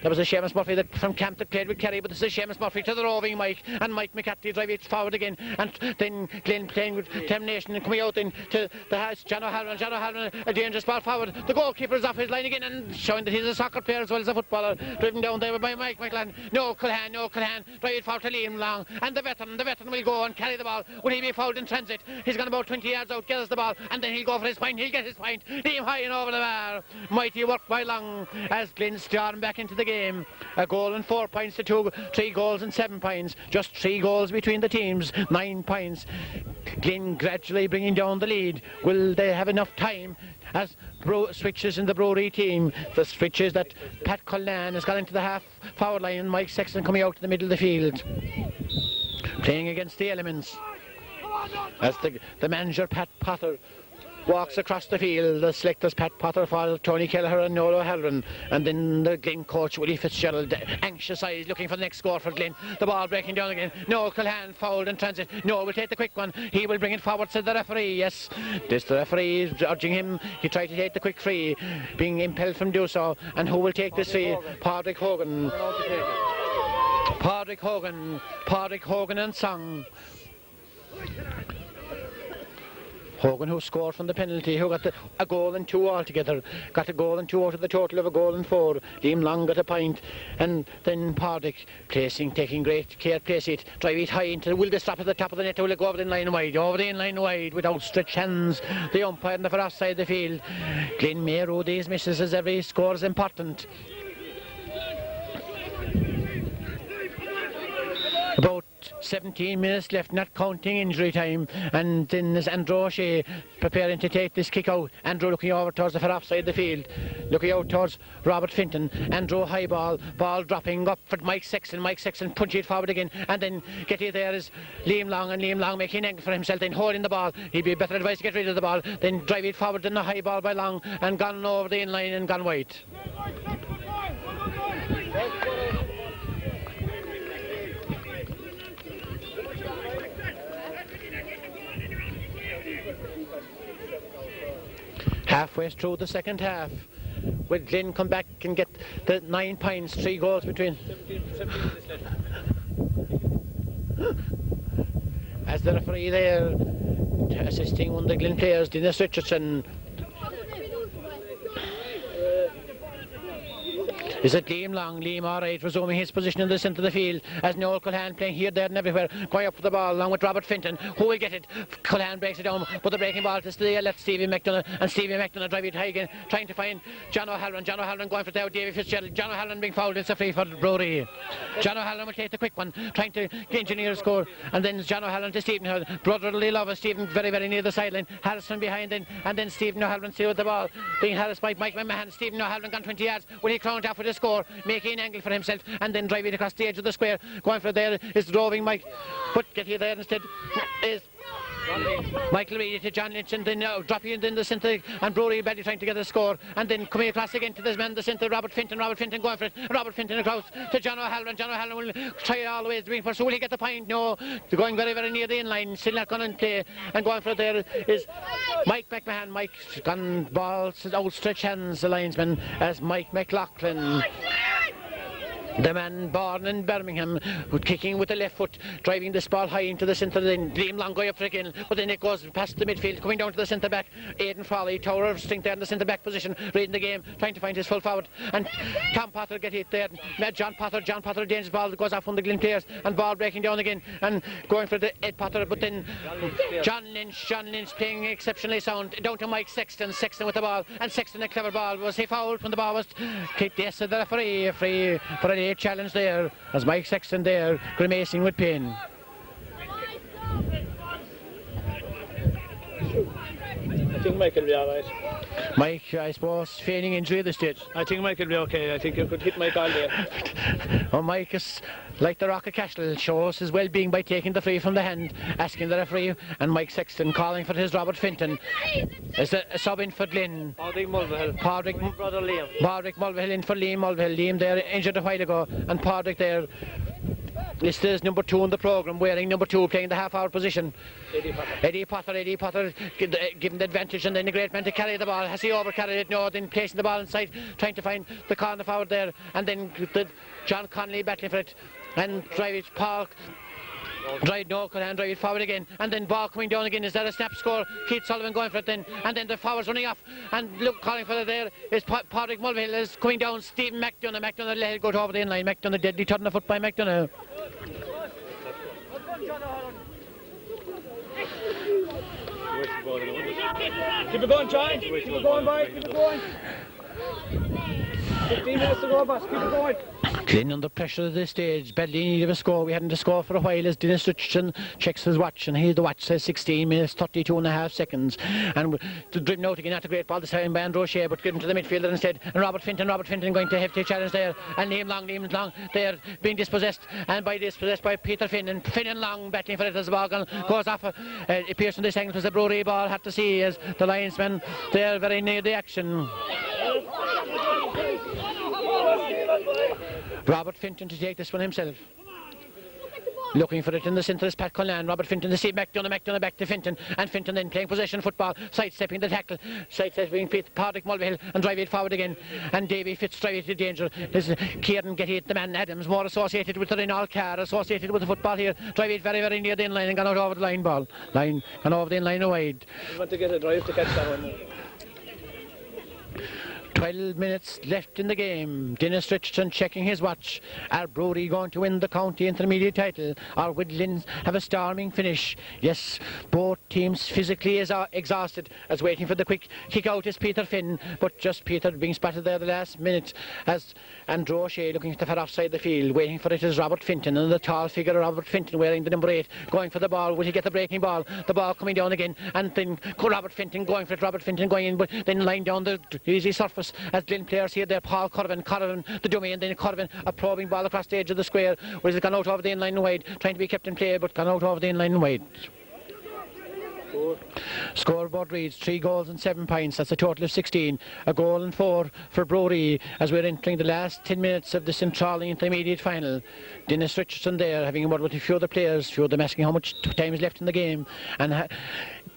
There was a Seamus Murphy that from camp that played with Kerry, but this is Seamus Murphy to the roving Mike, and Mike McCarthy drive it forward again, and then Glyn playing with determination and coming out into the house. John O'Halloran, a dangerous ball forward. The goalkeeper is off his line again, and showing that he's a soccer player as well as a footballer, driven down there by Mike McLaren. No Culhan, drive it forward to Liam Long, and the veteran will go and carry the ball. Will he be fouled in transit? He's gone about 20 yards out, gathers the ball, and then he'll go for his point. He'll get his point. Liam high and over the bar. Mighty work by Long as Glyn storm back into the game. A goal and 4 points to 2, 3 goals and 7 points. Just 3 goals between the teams, 9 points. Glyn gradually bringing down the lead. Will they have enough time as switches in the Bruree team? The switches that Pat Cullen has got into the half forward line, and Mike Sexton coming out to the middle of the field, playing against the elements as the manager Pat Potter walks across the field. The selectors Pat Potter for Tony Kelleher and Noel O'Halloran, and then the Glyn coach Willie Fitzgerald, anxious eyes looking for the next score for Glyn. The ball breaking down again. No, Culhan fouled in transit. No, will take the quick one. He will bring it forward, said the referee. Yes, the referee is urging him. He tried to take the quick free, being impelled from do so. And who will take this free? Padraig Hogan and Song. Hogan, who scored from the penalty, who got a goal and 2 altogether, got a goal and 2 out of the total of a goal and 4. Liam Long got a point, and then Padraig taking great care, place it, drive it high into, will they stop at the top of the net, or will it go over the in-line wide, with outstretched hands, the umpire on the far side of the field. Glyn may rue these misses as every score is important. About 17 minutes left, not counting injury time, and then as Andrew O'Shea preparing to take this kick out. Andrew looking over towards the far offside of the field, looking out towards Robert Finton. Andrew high ball dropping up for Mike Sexton punch it forward again, and then get it there is Liam Long, and Liam Long making an angle for himself, then holding the ball. He'd be better advised to get rid of the ball, then drive it forward in the high ball by Long, and gone over the in-line and gone wide. Halfway through the second half, will Glyn come back and get the 9 points, 3 goals between? As the referee there, assisting one of the Glyn players, Dennis Richardson. Is it Liam Long? Liam alright, resuming his position in the centre of the field as Noel Culhan playing here, there and everywhere, going up for the ball along with Robert Finton. Who will get it? Culhan breaks it down, but the breaking ball to still let Stevie McDonough, and Stevie McDonough drive it high again, trying to find John O'Halloran. John O'Halloran going for it out, Davy Fitzgerald. John O'Halloran being fouled, it's a free for Bruree. John O'Halloran will take the quick one, trying to engineer a score, and then John O'Halloran to Stephen. Brotherly love of Stephen, very, very near the sideline. Harrison behind, and then Stephen O'Halloran still with the ball, being harassed by Mike McMahon. Stephen O'Halloran gone 20 yards. Will he crown it off with a score, making an angle for himself, and then drive it across the edge of the square? Going for there is roving Mike, but get here there instead is Michael Reid to John Lynch, and then dropping in the centre, and Bruree badly trying to get a score, and then coming across again to this man, the centre, Robert Finton going for it, Robert Finton across to John O'Halloran. John O'Halloran will try it all the way to so will he get the point? No, they're going very, very near the in-line, still not going to play, and going for it there is Mike McMahon. Mike's gone balls, outstretched hands, the linesman, as Mike McLaughlin, the man born in Birmingham, kicking with the left foot, driving this ball high into the centre, then Liam Long going up for it again, but then it goes past the midfield, coming down to the centre back. Aidan Foley, tower of strength there in the centre back position, reading the game, trying to find his full forward, and Tom Potter get it there. John Potter, dangerous ball that goes off on the Glyn players, and ball breaking down again, and going for the Ed Potter, but then John Lynch playing exceptionally sound, down to Mike Sexton with the ball, and Sexton a clever ball. Was he fouled when the ball was kicked? Yes, the referee, free for a late challenge there, as Mike Sexton there grimacing with pain. I think Mike will be alright. Mike, I suppose, feigning injury at this stage. I think Mike will be okay. I think you could hit Mike all day. Oh, Mike is like the Rock of Cashel, shows his well-being by taking the free from the hand, asking the referee, and Mike Sexton calling for his Robert Finton. Is a sub in for Glyn. Padraig Mulvihill. Brother Liam. Padraig Mulvihill in for Liam Mulvihill. Liam there injured a while ago, and Padraig there listed as number 2 in the programme, wearing number 2, playing the half-hour position. Eddie Potter given the advantage, and then the great man to carry the ball. Has he over-carried it? No, then placing the ball inside, trying to find the corner forward there, and then John Connolly battling for it, and drive it, Paul. Drive it forward again, and then ball coming down again. Is that a snap score? Keith Sullivan going for it then, and then the forwards running off, and look, calling for it there is Padraig Mulvihill is coming down. Stephen McDonough let it go over the in-line. McDonough deadly turn the foot by McDonough. Keep it going, John. Keep it going, boy. Keep it going. 15 minutes to go, boss. Keep it going. Glyn under pressure at this stage, badly in need of a score. We hadn't a score for a while as Dennis Richardson checks his watch, and the watch says 16 minutes 32.5 seconds, and driven out again, not a great ball this time by Andrew O'Shea, but given to the midfielder instead, and Robert Finton going to hefty challenge there, and Liam Long there being dispossessed by Peter Finn, and Finn and Long battling for it as the ball goes off. It appears from this angle it was a Bruree ball, had to see as the linesmen there very near the action. Robert Finton to take this one himself. Looking for it in the centre is Pat Cullen. Robert Finton to see McDonough back to Finton, and Finton then playing possession football, sidestepping the tackle, sidestepping Padraig Mulvihill, and drive it forward again, and Davy Fitz drive it to danger. This is Kieran Getty, the man Adams, more associated with the Renal car, associated with the football here, drive it very, very near the in-line and gone out over the line ball. Gone over the in-line wide. You want to get a drive to catch that one. 12 minutes left in the game. Dennis Richardson checking his watch. Are Bruree going to win the county intermediate title, or will Glyn have a storming finish? Yes, both teams physically exhausted as waiting for the quick kick out is Peter Finn, but just Peter being spotted there the last minute as Andrew O'Shea looking at the far offside the field. Waiting for it is Robert Finton, and the tall figure of Robert Finton wearing the number 8 going for the ball. Will he get the breaking ball? The ball coming down again, and then Robert Finton going for it. Robert Finton going in, but then lying down the easy surface as Glyn players here there. Paul Corvin the dummy, and then Corvin a probing ball across the edge of the square. Where has it gone out over the in-line and wide, trying to be kept in play, but gone out over the in-line and wide. Scoreboard reads 3 goals and 7 points. That's a total of 16. A goal and 4 for Bruree as we're entering the last 10 minutes of the Central Intermediate final. Dennis Richardson there having a word with a few of the players, few of them asking how much time is left in the game, and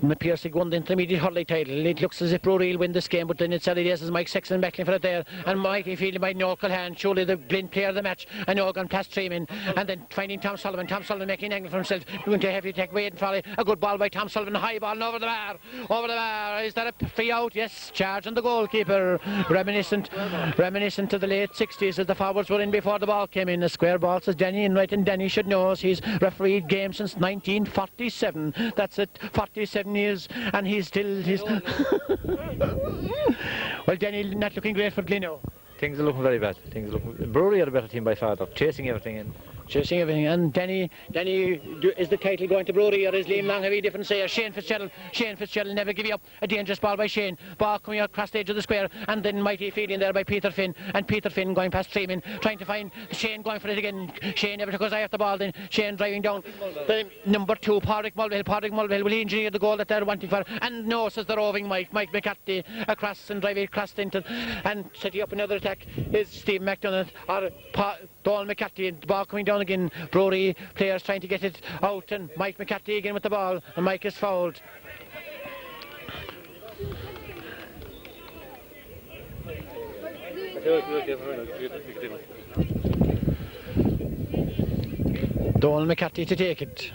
appears to won the intermediate hurling title. It looks as if Bruree will win this game, but then it's early days as Mike Sexton battling for it there, and mighty fielding by Noel Culhan, surely the Glyn player of the match, and Ogan Plastreamin, and then finding Tom Sullivan making an angle for himself, going to heavy take Wade and Folly. A good ball by Tom Sullivan, high ball and over the bar. Is that a free out? Yes, charge on the goalkeeper, reminiscent of the late 60s as the forwards were in before the ball came in. A square ball, says Danny Enright, and Danny should know as he's refereed games since 1947. That's it, 47 years, and he's well, Danny not looking great for Glino. Things are looking very bad. Bruree are a better team by far, though, chasing everything in. And Danny, is the title going to Bruree, or is Liam Long have a different say? Shane Fitzgerald never give you up. A dangerous ball by Shane. Ball coming across the edge of the square, and then mighty feeding there by Peter Finn, and Peter Finn going past Freeman, trying to find Shane going for it again. Shane never took his eye off the ball, then Shane driving down the number 2, Padraig Mulvihill will he engineer the goal that they're wanting for, and no, says the roving Mike McCarthy across and driving across into, and setting up another attack is Steve McDonough or Donald McCarthy, and the ball coming down again. Bruree players trying to get it out, and Mike McCarthy again with the ball, and Mike is fouled. Donald McCarthy to take it.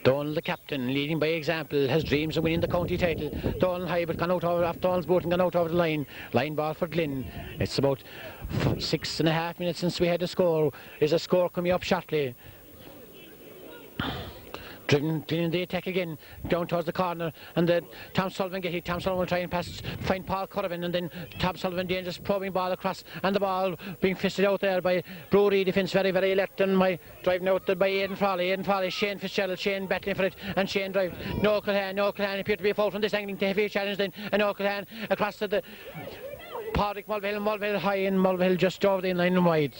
Donald, the captain, leading by example, has dreams of winning the county title. Donald high, but gone out over after Donald's boat and gone out over the line. Line ball for Glyn. It's about 6.5 minutes since we had a score. Is a score coming up shortly? Driven in the attack again, down towards the corner, and then Tom Sullivan get hit. Tom Sullivan will try and pass, find Paul Curran, and then Tom Sullivan dangerous probing ball across, and the ball being fisted out there by Bruree defence, very alert, and my driving out by Aidan Frawley, Shane Fitzgerald, Shane battling for it, and Shane drive. No Culhan appeared to be a foul from this angle to heavy challenge then, and no Culhan across to the Pádraig Mulvihill high, and Mulvihill just over the line and wide.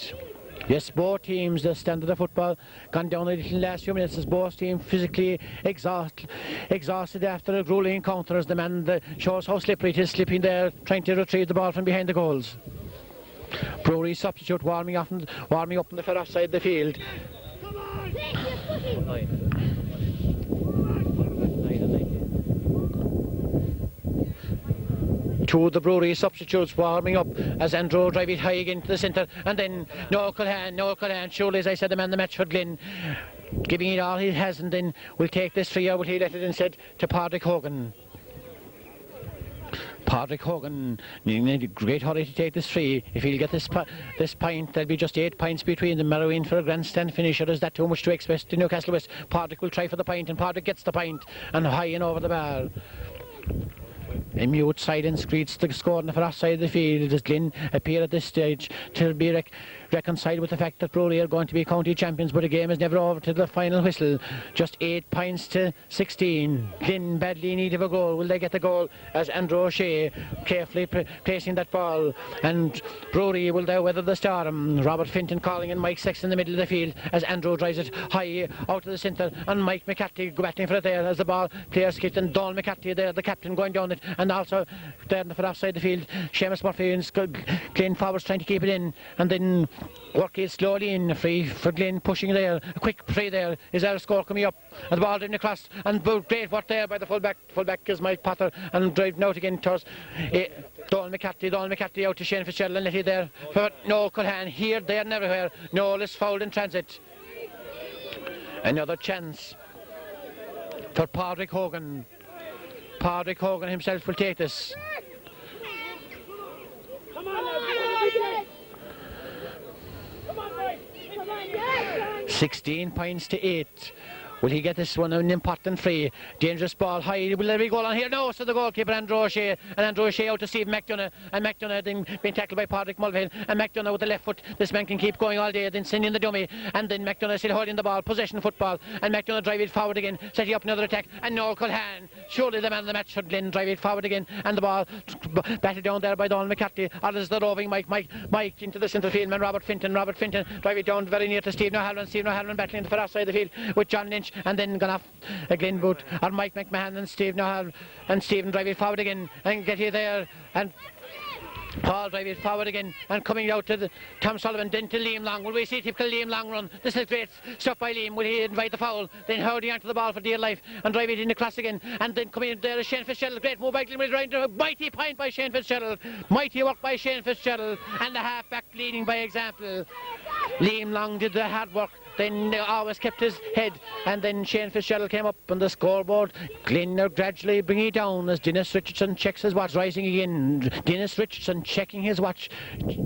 Yes, both teams, the standard of football, gone down a little in the last few minutes as both teams physically exhausted after a grueling encounter as the man that shows how slippery it is, slipping there, trying to retrieve the ball from behind the goals. Bruree substitute warming up on the far off side of the field. Two of the Bruree substitutes warming up as Andrew drive it high again to the centre, and then Noel Culhan, surely as I said, the man the match for Glin, giving it all he has, and then will take this free, or will he let it instead to Pádraig Hogan. Pádraig Hogan in a great hurry to take this free. If he'll get this point, there'll be just 8 points between them. Marrowing for a grandstand finisher. Is that too much to expect in Newcastle West? Pádraig will try for the point, and Pádraig gets the point, and high and over the bar. A mute silence greets the score on the far side of the field as Glin appear at this stage to be reconciled with the fact that Bruree are going to be county champions, but the game is never over to the final whistle. Just 8 points to 16. Glin badly in need of a goal. Will they get the goal as Andrew O'Shea carefully placing that ball, and Bruree will they weather the storm. Robert Finton calling and Mike Sexton in the middle of the field as Andrew drives it high out to the centre, and Mike McCarthy battling for it there as the ball clears kicked, and Donald McCarthy there, the captain, going down it, and also there in the far offside the field, Seamus Murphy and Glyn forwards trying to keep it in, and then work it slowly in, free for Glyn, pushing there, a quick free there. Is there a score coming up, and the ball in across, and great work there by the fullback is Mike Potter, and driving out again towards Donald McCarthy out to Shane Fitzgerald, and let it there for no Culhan, here, there and everywhere. Noel fouled in transit. Another chance for Pádraig Hogan. Pádraig Hogan himself will take this. 16 points to 8. Will he get this one, an important free? Dangerous ball high. Will there be a goal on here? No, so the goalkeeper Andrew O'Shea, and Andrew O'Shea out to Steve McDonough, and McDonough then being tackled by Pádraig Mulvihill, and McDonough with the left foot. This man can keep going all day, then sending the dummy, and then McDonough still holding the ball, possession football, and McDonough drive it forward again, setting up another attack, and Noel Culhan, surely the man of the match for Glyn, drive it forward again, and the ball batted down there by Donald McCarthy, or is the roving Mike into the centre field man, Robert Finton drive it down very near to Stephen O'Halloran battling the far side of the field with John Lynch, and then gone off again boot, or Mike McMahon and Stephen O'Halloran, and Stephen drive it forward again and get you there, and Paul drive it forward again, and coming out to Tom Sullivan, then to Liam Long. Will we see typical Liam Long run? This is great stuff by Liam. Will he invite the foul? Then holding onto the ball for dear life and drive it in across again, and then coming in there is Shane Fitzgerald. Great move by Glyn, with right to a mighty point by Shane Fitzgerald. Mighty work by Shane Fitzgerald, and the half-back leading by example. Liam Long did the hard work, then always kept his head, and then Shane Fitzgerald came up on the scoreboard. Glyn are gradually bringing it down as Dennis Richardson checks his watch, rising again. Dennis Richardson checking his watch,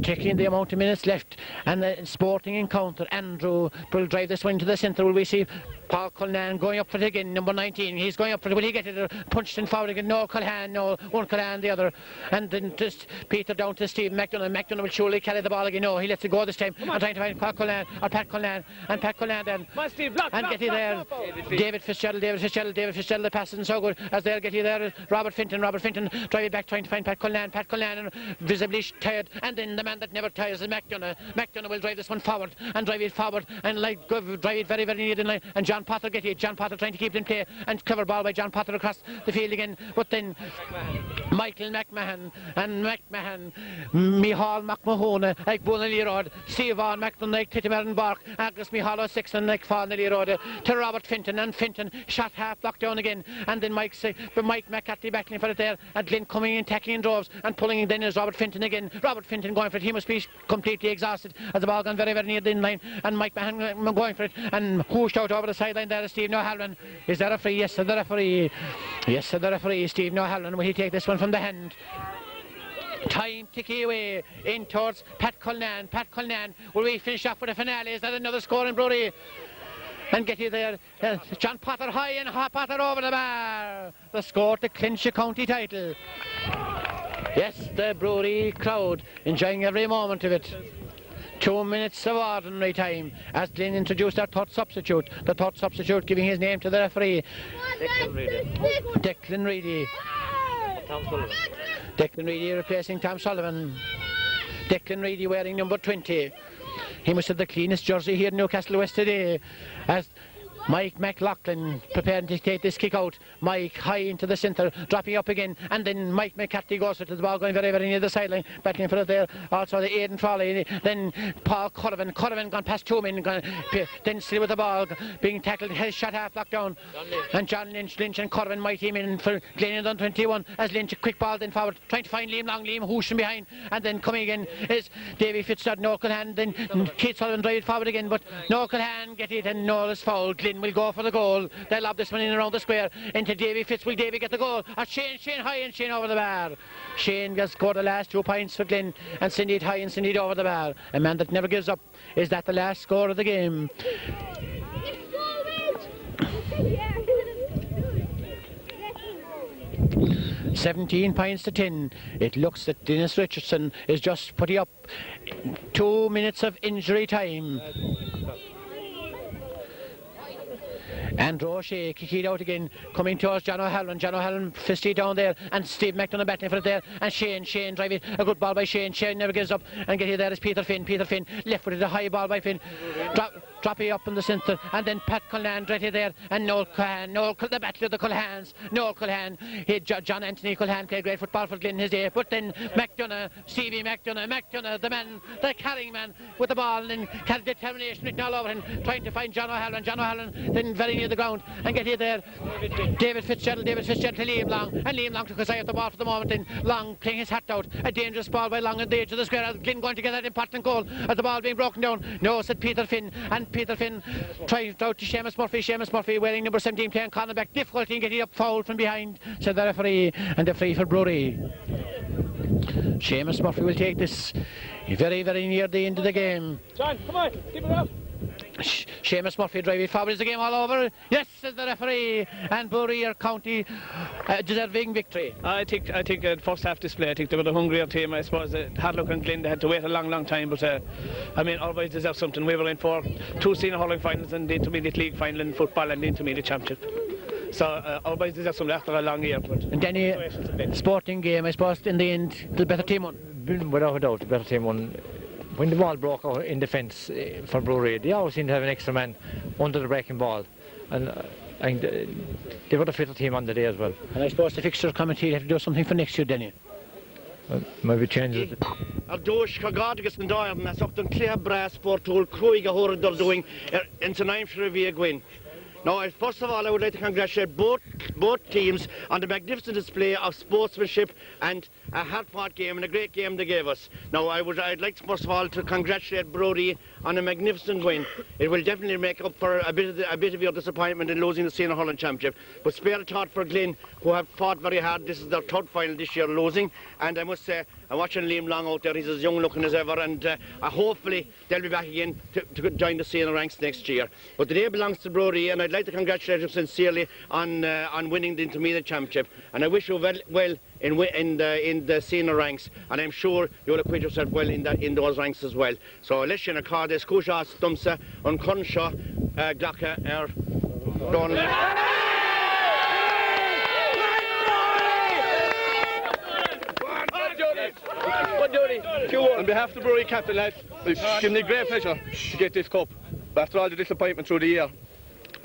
checking the amount of minutes left, and the sporting encounter. Andrew will drive this one to the centre. Will we see Paul Culhan going up for it again, number 19. He's going up for it. Will he get it? Punched and forward again. No Culhan, no. One Culhan, the other. And then just Peter down to Steve McDonough. McDonough will surely carry the ball again. No, he lets it go this time. I'm trying to find Paul Culhan, or Pat Culhan, and Pat Culhan then. And get it there. David Fitzgerald, the pass isn't so good as they'll get you there. Robert Finton, drive it back, trying to find Pat Culhan, visibly tired, and then the man that never tires is McDonough. McDonough will drive this one forward, and drive it forward, and drive it very, very near the line, and John Potter get it. John Potter trying to keep it in play, and clever ball by John Potter across the field again, but then Michael McMahon, Mihal McMahon, like Buna Lirod, Steve Vaughan, McDonough, like Titimer Bark, Agus Mihal Sexton, like Fauna Lirod, to Robert Finton, and Finton shot half blocked down again, and then Mike McCarthy battling for it there, and Glyn coming in, tackling in droves, and pulling in. Then is Robert Finton again. Robert Finton going for it. He must be completely exhausted as the ball gone very, very near the line, and Mike McMahon going for it, and whooshed out over the sideline there is Stephen O'Halloran. Is there a free? Yes, to the referee. Yes, to the referee. Stephen O'Halloran. Will he take this one from the hand? Time ticking away in towards Pat Culhan. Will we finish off with a finale? Is that another score in Bruree? And get you there. John Potter high and Potter over the bar. The score to clinch the county title. Yes, the Bruree crowd enjoying every moment of it. 2 minutes of ordinary time as Glyn introduced our third substitute. The third substitute giving his name to the referee. Declan Reedy. Tom Sullivan. Declan Reedy replacing Tom Sullivan. Declan Reedy wearing number 20. He must have the cleanest jersey here in Newcastle West today as Mike McLaughlin preparing to take this kick out. Mike high into the centre, dropping up again, and then Mike McCarthy goes to the ball, going very, very near the sideline, battling for it there. Also the Aidan Frawley, then Paul Corvin gone past 2 men, then still with the ball, being tackled, his shot half locked down. And John Lynch and Corvin might team in for Glen on 21 as Lynch, a quick ball then forward, trying to find Liam Long, Liam whooshing behind, and then coming again is Davy Fitzgerald, no hand, then Keith Sullivan drive it forward again, but no hand get it, and no is foul. Glyn will go for the goal. They'll lob this one in around the square into Davy Fitz. Will Davy get the goal? Or Shane high and Shane over the bar. Shane has scored the last 2 points for Glyn and send it high and send it over the bar. A man that never gives up. Is that the last score of the game? £17-10. It looks that Dennis Richardson is just putting up 2 minutes of injury time. And Roche kicked out again, coming towards John O'Halloran. John O'Halloran fisted down there, and Steve McDonough battling for it there. And Shane driving a good ball by Shane. Shane never gives up, and get here there is Peter Finn. Left footed, a high ball by Finn. Dropping up in the centre, and then Pat Culhan right here there, and Noel Culhan, the battle of the Culhans. Noel Culhan, John Anthony Culhan played great football for Glyn his day, but then Stevie McDonough, the man, the carrying man with the ball, and had determination written all over him, trying to find John O'Halloran, then very near the ground, and get here there. David Fitzgerald to Liam Long, and Liam Long took his eye off the ball for the moment, and Long playing his hat out. A dangerous ball by Long at the edge of the square. Glyn going to get that important goal as the ball being broken down. No, said Peter Finn, and Peter Finn tries out to Seamus Murphy wearing number 17 playing cornerback. Difficulty in getting up, foul from behind, said the referee, and the free for Bruree. Seamus Murphy will take this very, very near the end of the game. John, come on, keep it up. Seamus Murphy driving forward. Is the game all over? Yes, says the referee, and Bruree are county deserving victory. I think first half display, I think they were the hungrier team. I suppose Hadlock and Glyn, they had to wait a long time, but I mean, always deserve something. We were in for 2 senior hurling finals and the intermediate league final in football and the intermediate championship. So always deserve something after a long year. But and any sporting game, I suppose, in the end, the better team won. Without a doubt, the better team won. When the ball broke out in defence for Bruree, they always seem to have an extra man under the breaking ball, and they were the fitter team on the day as well. And I suppose the fixture committee have to do something for next year, Denny. Maybe change it. Dúis Cagadas and Diamond, that's up to Clear Brass Sport Tool, Cruiga Horror they're doing into 9 Bruree Glin. Now, first of all, I would like to congratulate both teams on the magnificent display of sportsmanship and a hard-fought game and a great game they gave us. Now, I'd like to, first of all, to congratulate Bruree on a magnificent win. It will definitely make up for a bit of your disappointment in losing the Senior Hurling Championship. But spare a thought for Glyn, who have fought very hard. This is their 3rd final this year losing, and I must say, I'm watching Liam Long out there. He's as young looking as ever, and hopefully they'll be back again to join the senior ranks next year. But the day belongs to Bruree, and I'd like to congratulate you sincerely on winning the intermediate championship. And I wish you well in the senior ranks, and I'm sure you'll acquit yourself well in those ranks as well. So let's in a car des Cusha Stumsa on Consha Glocka Don. On behalf of the Bruree captain, lads, it's given me a great pleasure to get this cup after all the disappointment through the year.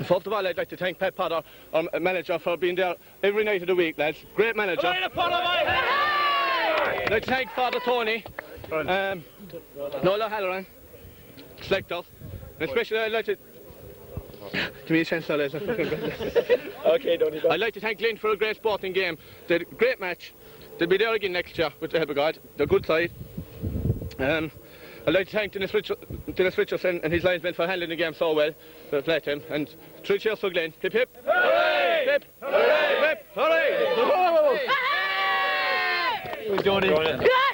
First of all, I'd like to thank Pat Potter, our manager, for being there every night of the week, lads. Great manager. I'd like to thank Father Tony, Noel O'Halloran, selectors, and especially I'd like to... Give me a chance now, lads. Okay, Donny. I'd like to thank Glyn for a great sporting game. They had a great match. They'll be there again next year with the help of God. They're a good side. I'd like to thank Dennis Richardson and his linesmen for handling the game so well. Fair play to him. And 3 cheers for Glyn. Hip hip. Hooray! Hip hip. Hooray! Hip hip. Hooray! Hooray! Hooray! Hooray!